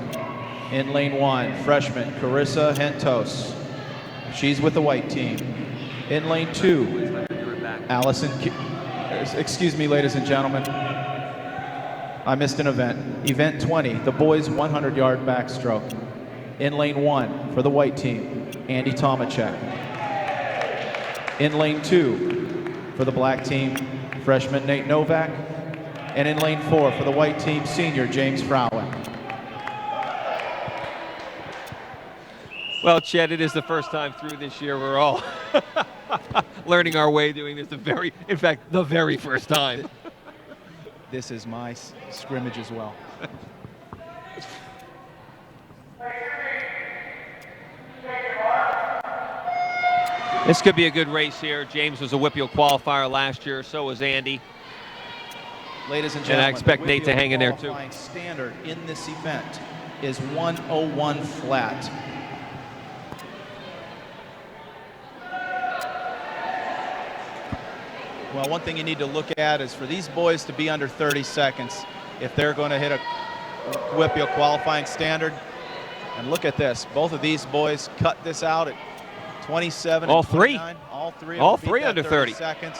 In lane 1, freshman Carissa Hentos. She's with the white team. In lane 2, Allison, excuse me, ladies and gentlemen. I missed an event. Event 20, the boys' 100-yard backstroke. In lane 1, for the white team, Andy Tomachek. In lane 2, for the black team, freshman Nate Novak. And in lane 4 for the white team, senior James Frowen. Well, Chet, it is the first time through this year. We're all learning our way doing this in fact, the very first time. This is my scrimmage as well. This could be a good race here. James was a WPIAL qualifier last year, so was Andy. Ladies and And gentlemen, I expect the Nate to WPIAL hang in there, too. qualifying standard in this event is 101 flat. Well, one thing you need to look at is for these boys to be under 30 seconds if they're going to hit a WPIAL qualifying standard. And look at this. Both of these boys cut this out at 27 All and three. 29. All three. All beat three that under 30 seconds.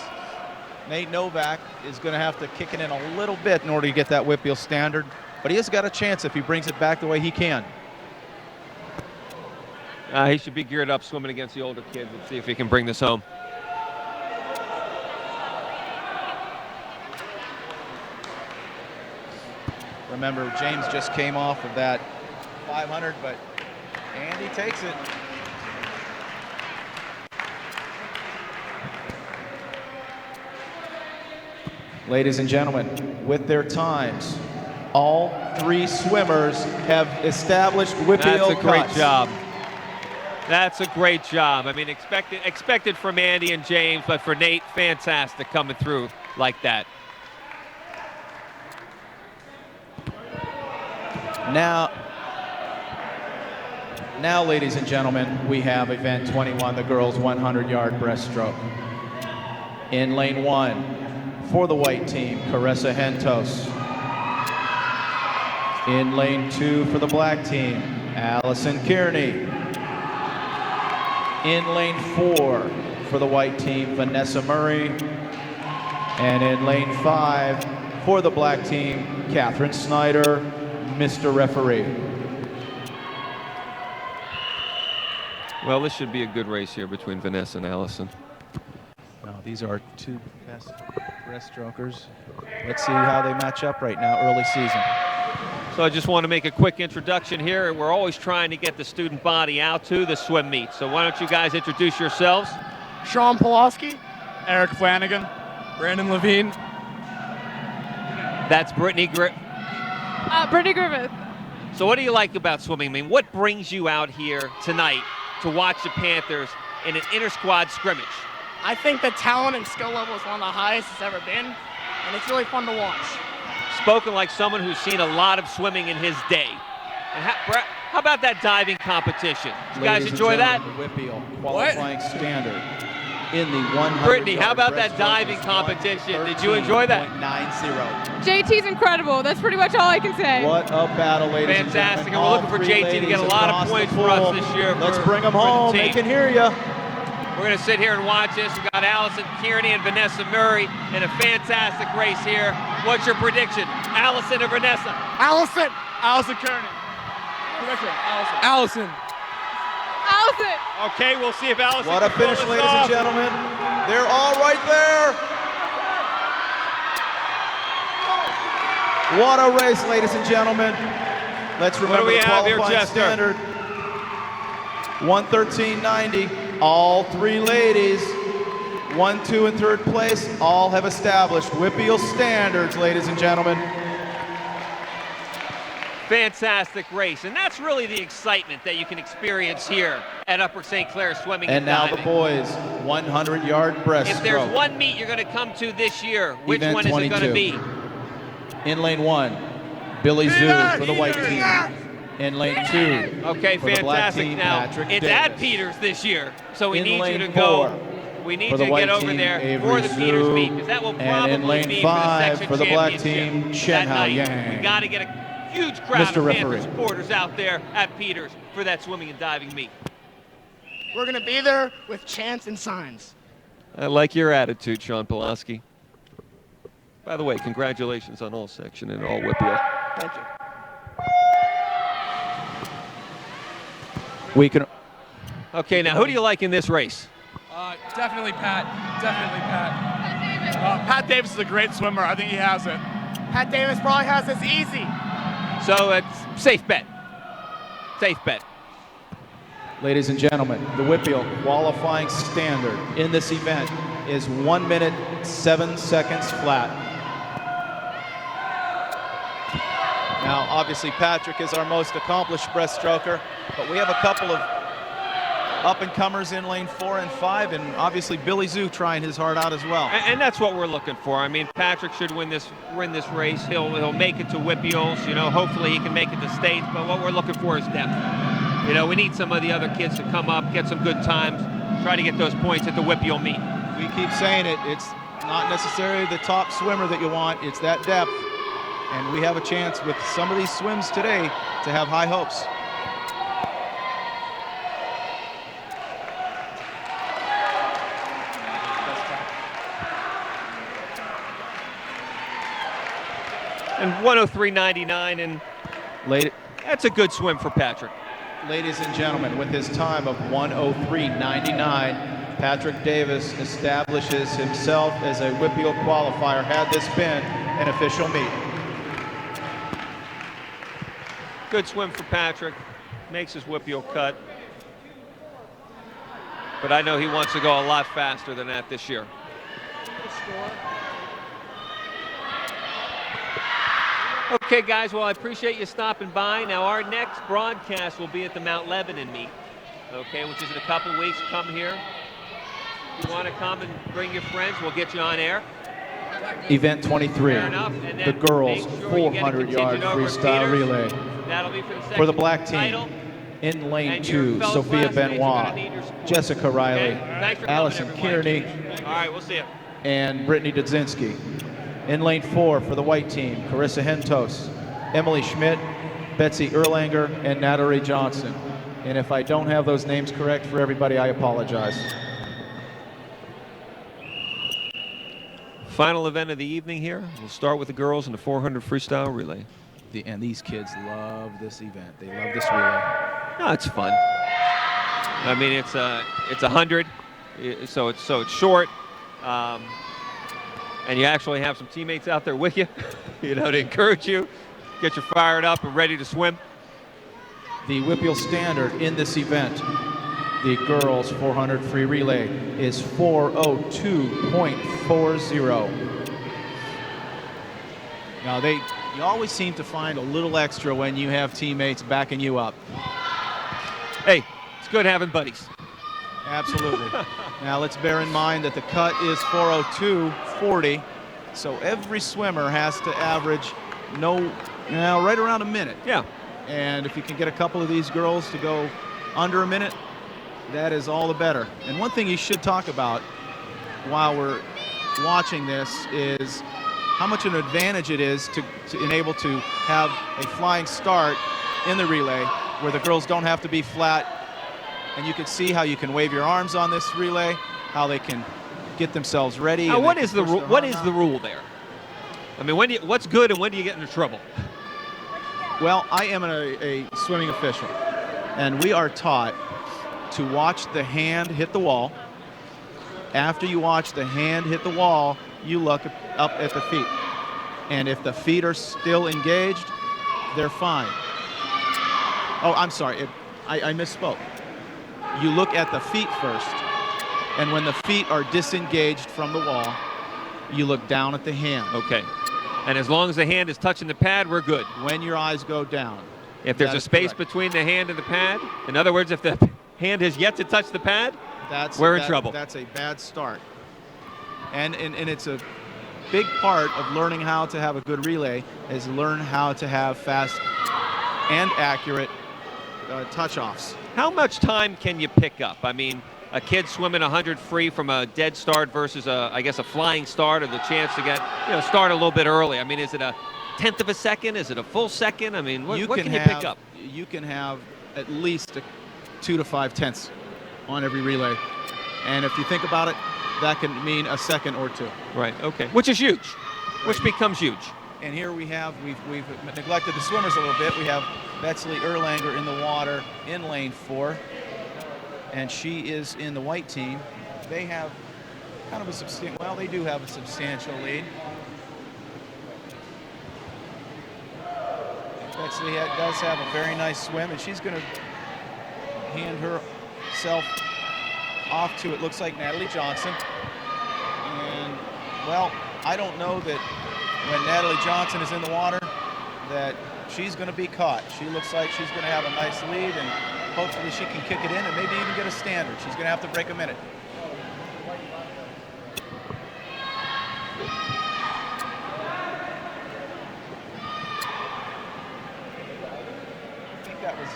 Nate Novak is going to have to kick it in a little bit in order to get that WPIAL standard. But he has got a chance if he brings it back the way he can. He should be geared up swimming against the older kids. Let's see if he can bring this home. Remember, James just came off of that 500, but Andy takes it. Ladies and gentlemen, with their times, all three swimmers have established WPIAL That's a great cuts. job. That's a great job. I mean, expected from Andy and James, but for Nate, fantastic coming through like that. Now, ladies and gentlemen, we have event 21, the girls 100-yard breaststroke. In lane 1, for the white team, Caressa Hentos. In lane 2 for the black team, Allison Kearney. In lane 4 for the white team, Vanessa Murray. And in lane 5 for the black team, Catherine Snyder, Mr. Referee. Well, this should be a good race here between Vanessa and Allison. Now, these are two best breaststrokers. Let's see how they match up right now, early season. So I just want to make a quick introduction here. We're always trying to get the student body out to the swim meet. So why don't you guys introduce yourselves? Sean Pulaski. Eric Flanagan, Brandon Levine. That's Brittany Brittany Griffith. So what do you like about swimming? I mean, what brings you out here tonight to watch the Panthers in an inter-squad scrimmage? I think the talent and skill level is one of the highest it's ever been, and it's really fun to watch. Spoken like someone who's seen a lot of swimming in his day. And how about that diving competition? Did you guys enjoy that? The WPIAL qualifying standard in the 100. Brittany, how about that diving competition? Did you enjoy that? 13.90. JT's incredible. That's pretty much all I can say. What a battle, ladies Fantastic, and and we're looking for gentlemen. JT to get a lot of points for us this year. Let's bring them home. They can hear you. We're going to sit here and watch this. We've got Allison Kearney and Vanessa Murray in a fantastic race here. What's your prediction? Allison or Vanessa? Allison. Allison Kearney. Prediction, Allison. Allison. Allison. Okay, we'll see if Allison What a can pull finish, this ladies off. and gentlemen. They're all right there. What a race, ladies and gentlemen. Let's remember we the have here, qualifying Chester? standard. 113.90. All three ladies, 1, 2, and 3rd place, all have established WPIAL standards, ladies and gentlemen. Fantastic race, and that's really the excitement that you can experience here at Upper St. Clair Swimming And and now Diving. the boys, 100-yard breaststroke. If there's one meet you're going to come to this year, which Event one is it going to 22. be? In lane 1, Billy Zoo for the white team. In lane 2, Okay, for the black fantastic. team, Now, Patrick it's Davis. at Peters this year, so we In need you lane to go. 4, We need for you the to white get over team, there Avery for the Peters Zhu. meet, because that will And probably in lane be 5 for for the the section black team, championship Chen that Hao night. Yang. We got to get a huge crowd Mr. of Referee. Panthers supporters out there at Peters for that swimming and diving meet. We're going to be there with chants and signs. I like your attitude, Sean Pulaski. By the way, congratulations on all section and all WPIAL. Thank you. We can. Okay, now who do you like in this race? Definitely Pat. Definitely Pat. Pat Davis is a great swimmer. I think he has it. Pat Davis probably has this easy. So it's safe bet. Safe bet. Ladies and gentlemen, the Whippeal qualifying standard in this event is 1 minute, 7 seconds flat. Now, obviously, Patrick is our most accomplished breaststroker, but we have a couple of up-and-comers in lane 4 and 5, and obviously Billy Zoo trying his heart out as well. And that's what we're looking for. I mean, Patrick should win this race. He'll make it to Whippeals. You know, hopefully he can make it to states. But what we're looking for is depth. You know, we need some of the other kids to come up, get some good times, try to get those points at the Whippeal meet. We keep saying it. It's not necessarily the top swimmer that you want. It's that depth. And we have a chance with some of these swims today to have high hopes. And 103.99, and that's a good swim for Patrick. Ladies and gentlemen, with his time of 103.99, Patrick Davis establishes himself as a Whippeal qualifier, had this been an official meet. Good swim for Patrick. Makes his Whippeal cut. But I know he wants to go a lot faster than that this year. Okay, guys, well, I appreciate you stopping by. Now, our next broadcast will be at the Mount Lebanon meet, okay, which is in a couple weeks. Come here. If you want to come and bring your friends, we'll get you on air. Event 23, Fair enough. And the then girls' make sure you get a 400-yard contingent over at freestyle Peters. relay. That'll be for the For the section black title. team, in lane And your 2, fellow Sophia classmates are Benoit, gonna need your support. Jessica Riley, Okay? Thanks for coming, Allison everyone. Kearney, All right, we'll see you. and Brittany Dudzinski. In lane 4 for the white team, Carissa Hentos, Emily Schmidt, Betsy Erlanger, and Natalie Johnson. And if I don't have those names correct for everybody, I apologize. Final event of the evening here. We'll start with the girls in the 400 freestyle relay. And these kids love this event. They love this relay. No, it's fun. I mean, it's 100, so it's short, and you actually have some teammates out there with you, you know, to encourage you, get you fired up and ready to swim. The Whippeal standard in this event, the girls 400 free relay, is 4:02.40. Now you always seem to find a little extra when you have teammates backing you up. Hey, it's good having buddies. Absolutely. Now let's bear in mind that the cut is 4:02.40, so every swimmer has to average right around a minute. Yeah. And if you can get a couple of these girls to go under a minute, that is all the better. And one thing you should talk about while we're watching this is how much an advantage it is to enable to have a flying start in the relay where the girls don't have to be flat. And you can see how you can wave your arms on this relay, how they can get themselves ready. Now, what is the rule there? I mean, what's good and when do you get into trouble? Well, I am a swimming official, and we are taught to watch the hand hit the wall. After you watch the hand hit the wall, you look up at the feet. And if the feet are still engaged, they're fine. Oh, I'm sorry, I misspoke. You look at the feet first, and when the feet are disengaged from the wall, you look down at the hand. Okay. And as long as the hand is touching the pad, we're good. When your eyes go down. If there's a space between the hand and the pad, in other words, if the hand has yet to touch the pad, we're in trouble. That's a bad start. And it's a big part of learning how to have a good relay is learn how to have fast and accurate touch-offs. How much time can you pick up? I mean, a kid swimming 100 free from a dead start versus I guess a flying start, or the chance to get, start a little bit early. I mean, is it a 1/10 of a second? Is it a full second? I mean, what can you pick up? You can have at least 2 to 5 tenths on every relay. And if you think about it, that can mean a second or two. Right, okay. Which is huge, which becomes huge. And here we've neglected the swimmers a little bit. We have Betsy Erlanger in the water in lane 4. And she is in the white team. They have kind of a substantial, well, they do have a substantial lead. Betsy does have a very nice swim, and she's going to hand herself off to, it looks like, Natalie Johnson. And, well, I don't know that when Natalie Johnson is in the water that she's going to be caught. She looks like she's going to have a nice lead, and hopefully she can kick it in and maybe even get a standard. She's going to have to break a minute. I think that was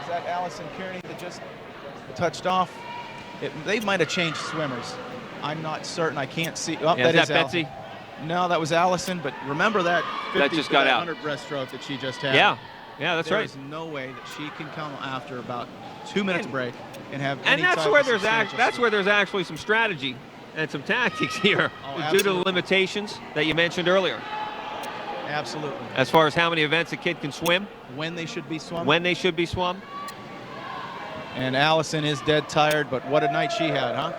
that Allison Kearney that just touched off? They might have changed swimmers. I'm not certain. I can't see. Oh, Yeah, that is that Betsy? No, that was Allison, but remember that 50 That just got out. 100 breaststroke that she just had. Yeah, that's right. There's no way that she can come after about 2 minutes break and have And any that's type where of there's substantial that's speed. where there's actually some strategy and some tactics here Oh, due to the absolutely. limitations that you mentioned earlier. Absolutely. As far as how many events a kid can swim, When they should be swum. when they should be swum. And Allison is dead tired, but what a night she had, huh?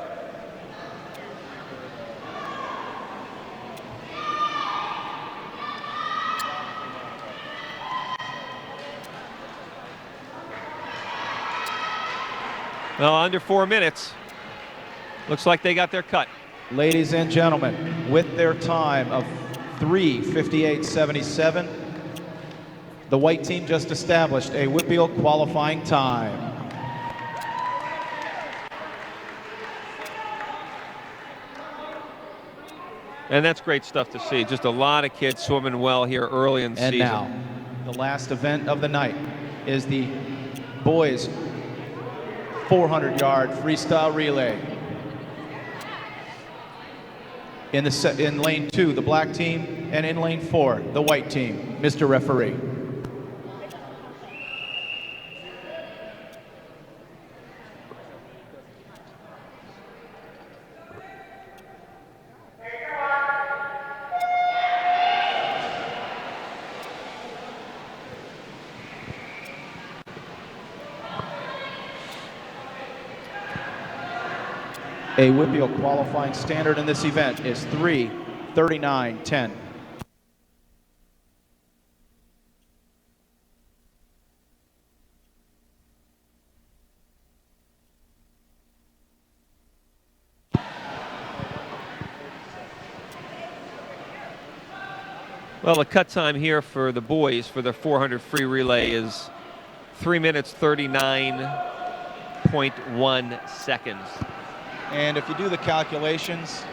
Well, under 4 minutes. Looks like they got their cut. Ladies and gentlemen, with their time of 3:58.77, the white team just established a Whitfield qualifying time. And that's great stuff to see. Just a lot of kids swimming well here early in the And season. now, the last event of the night is the boys 400-yard freestyle relay. In lane 2, the black team, and in lane 4, the white team. Mr. Referee. A Whitfield qualifying standard in this event is 3:39.10. Well, the cut time here for the boys for the 400 free relay is 3 minutes 39.1 seconds. And if you do the calculations,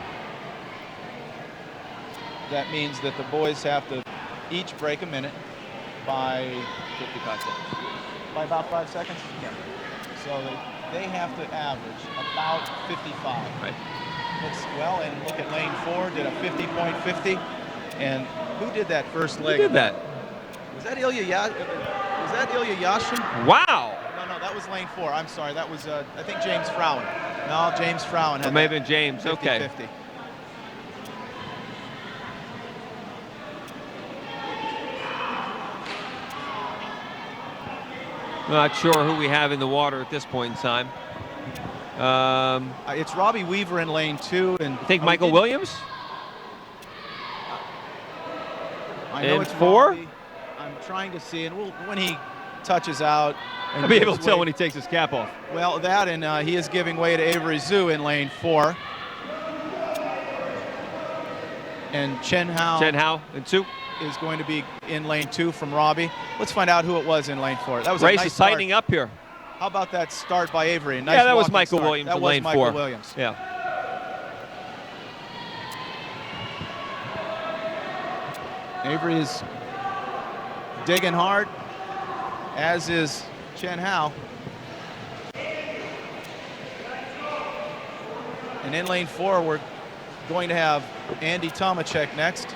that means that the boys have to each break a minute by 55 seconds. by about 5 seconds. Yeah. So they have to average about 55. Right. Well, and look at lane 4, did a 50.50. And who did that first leg? Who did that? Was that Ilya Yashin? Wow. No, that was lane 4. I'm sorry. That was, I think, James Frowen. No, James Frowen. It may have been James. 50, Okay. 50. Not sure who we have in the water at this point in time. It's Robbie Weaver in lane 2. And I think oh, Michael he did- Williams. I know in it's 4? Robbie. I'm trying to see, and when he touches out. and I'll be able gives to tell way- when he takes his cap off. Well, that, and he is giving way to Avery Zhu in lane 4. And Chen Hao Chen Hao in 2. is going to be in lane 2 from Robbie. Let's find out who it was in lane 4. That was a Race nice is start. tightening up here. How about that start by Avery? A nice Yeah, that was walking Michael start. Williams That in was lane Michael 4. Williams. Yeah. Avery is digging hard, as is Chen Hao. And in lane 4, we're going to have Andy Tomacek next.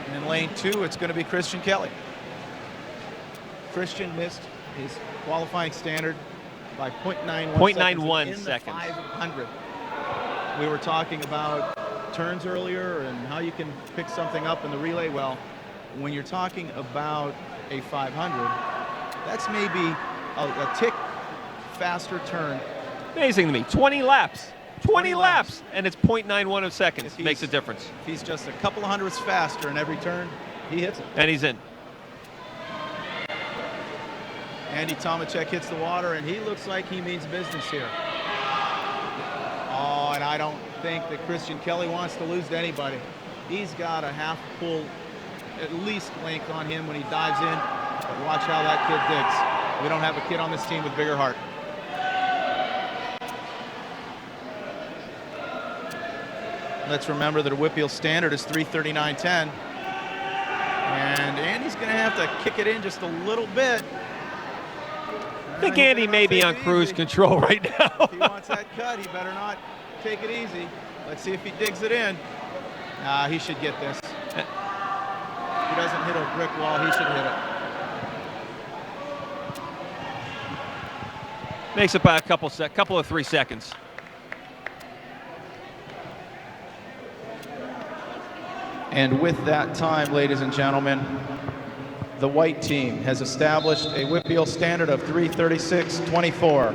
And in lane 2, it's going to be Christian Kelly. Christian missed his qualifying standard by 0.91 0.91 in the seconds. 500. We were talking about turns earlier and how you can pick something up in the relay. Well, when you're talking about a 500, that's maybe a tick faster turn. Amazing to me. 20 laps. 20 laps, and it's 0.91 of seconds. If Makes a he's- difference. If he's just a couple of hundredths faster in every turn, he hits it. And he's in. Andy Tomacek hits the water, and he looks like he means business here. Oh, and I don't think that Christian Kelly wants to lose to anybody. He's got a half full, at least length on him when he dives in. But watch how that kid digs. We don't have a kid on this team with bigger heart. Let's remember that a Whitfield standard is 3:39.10. And Andy's going to have to kick it in just a little bit. I think Andy may be on cruise control right now. If he wants that cut, he better not take it easy. Let's see if he digs it in. He should get this. If he doesn't hit a brick wall, he should hit it. Makes it by a couple of 3 seconds. And with that time, ladies and gentlemen, the white team has established a Whitfield standard of 3:36.24.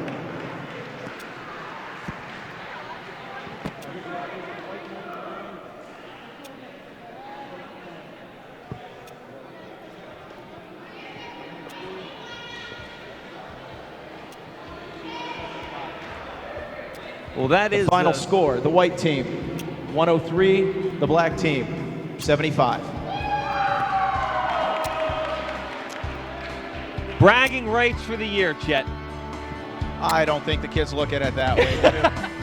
Well, that is The final score, the white team, 103, the black team, 75. bragging rights for the year, Chet. I don't think the kids look at it that way.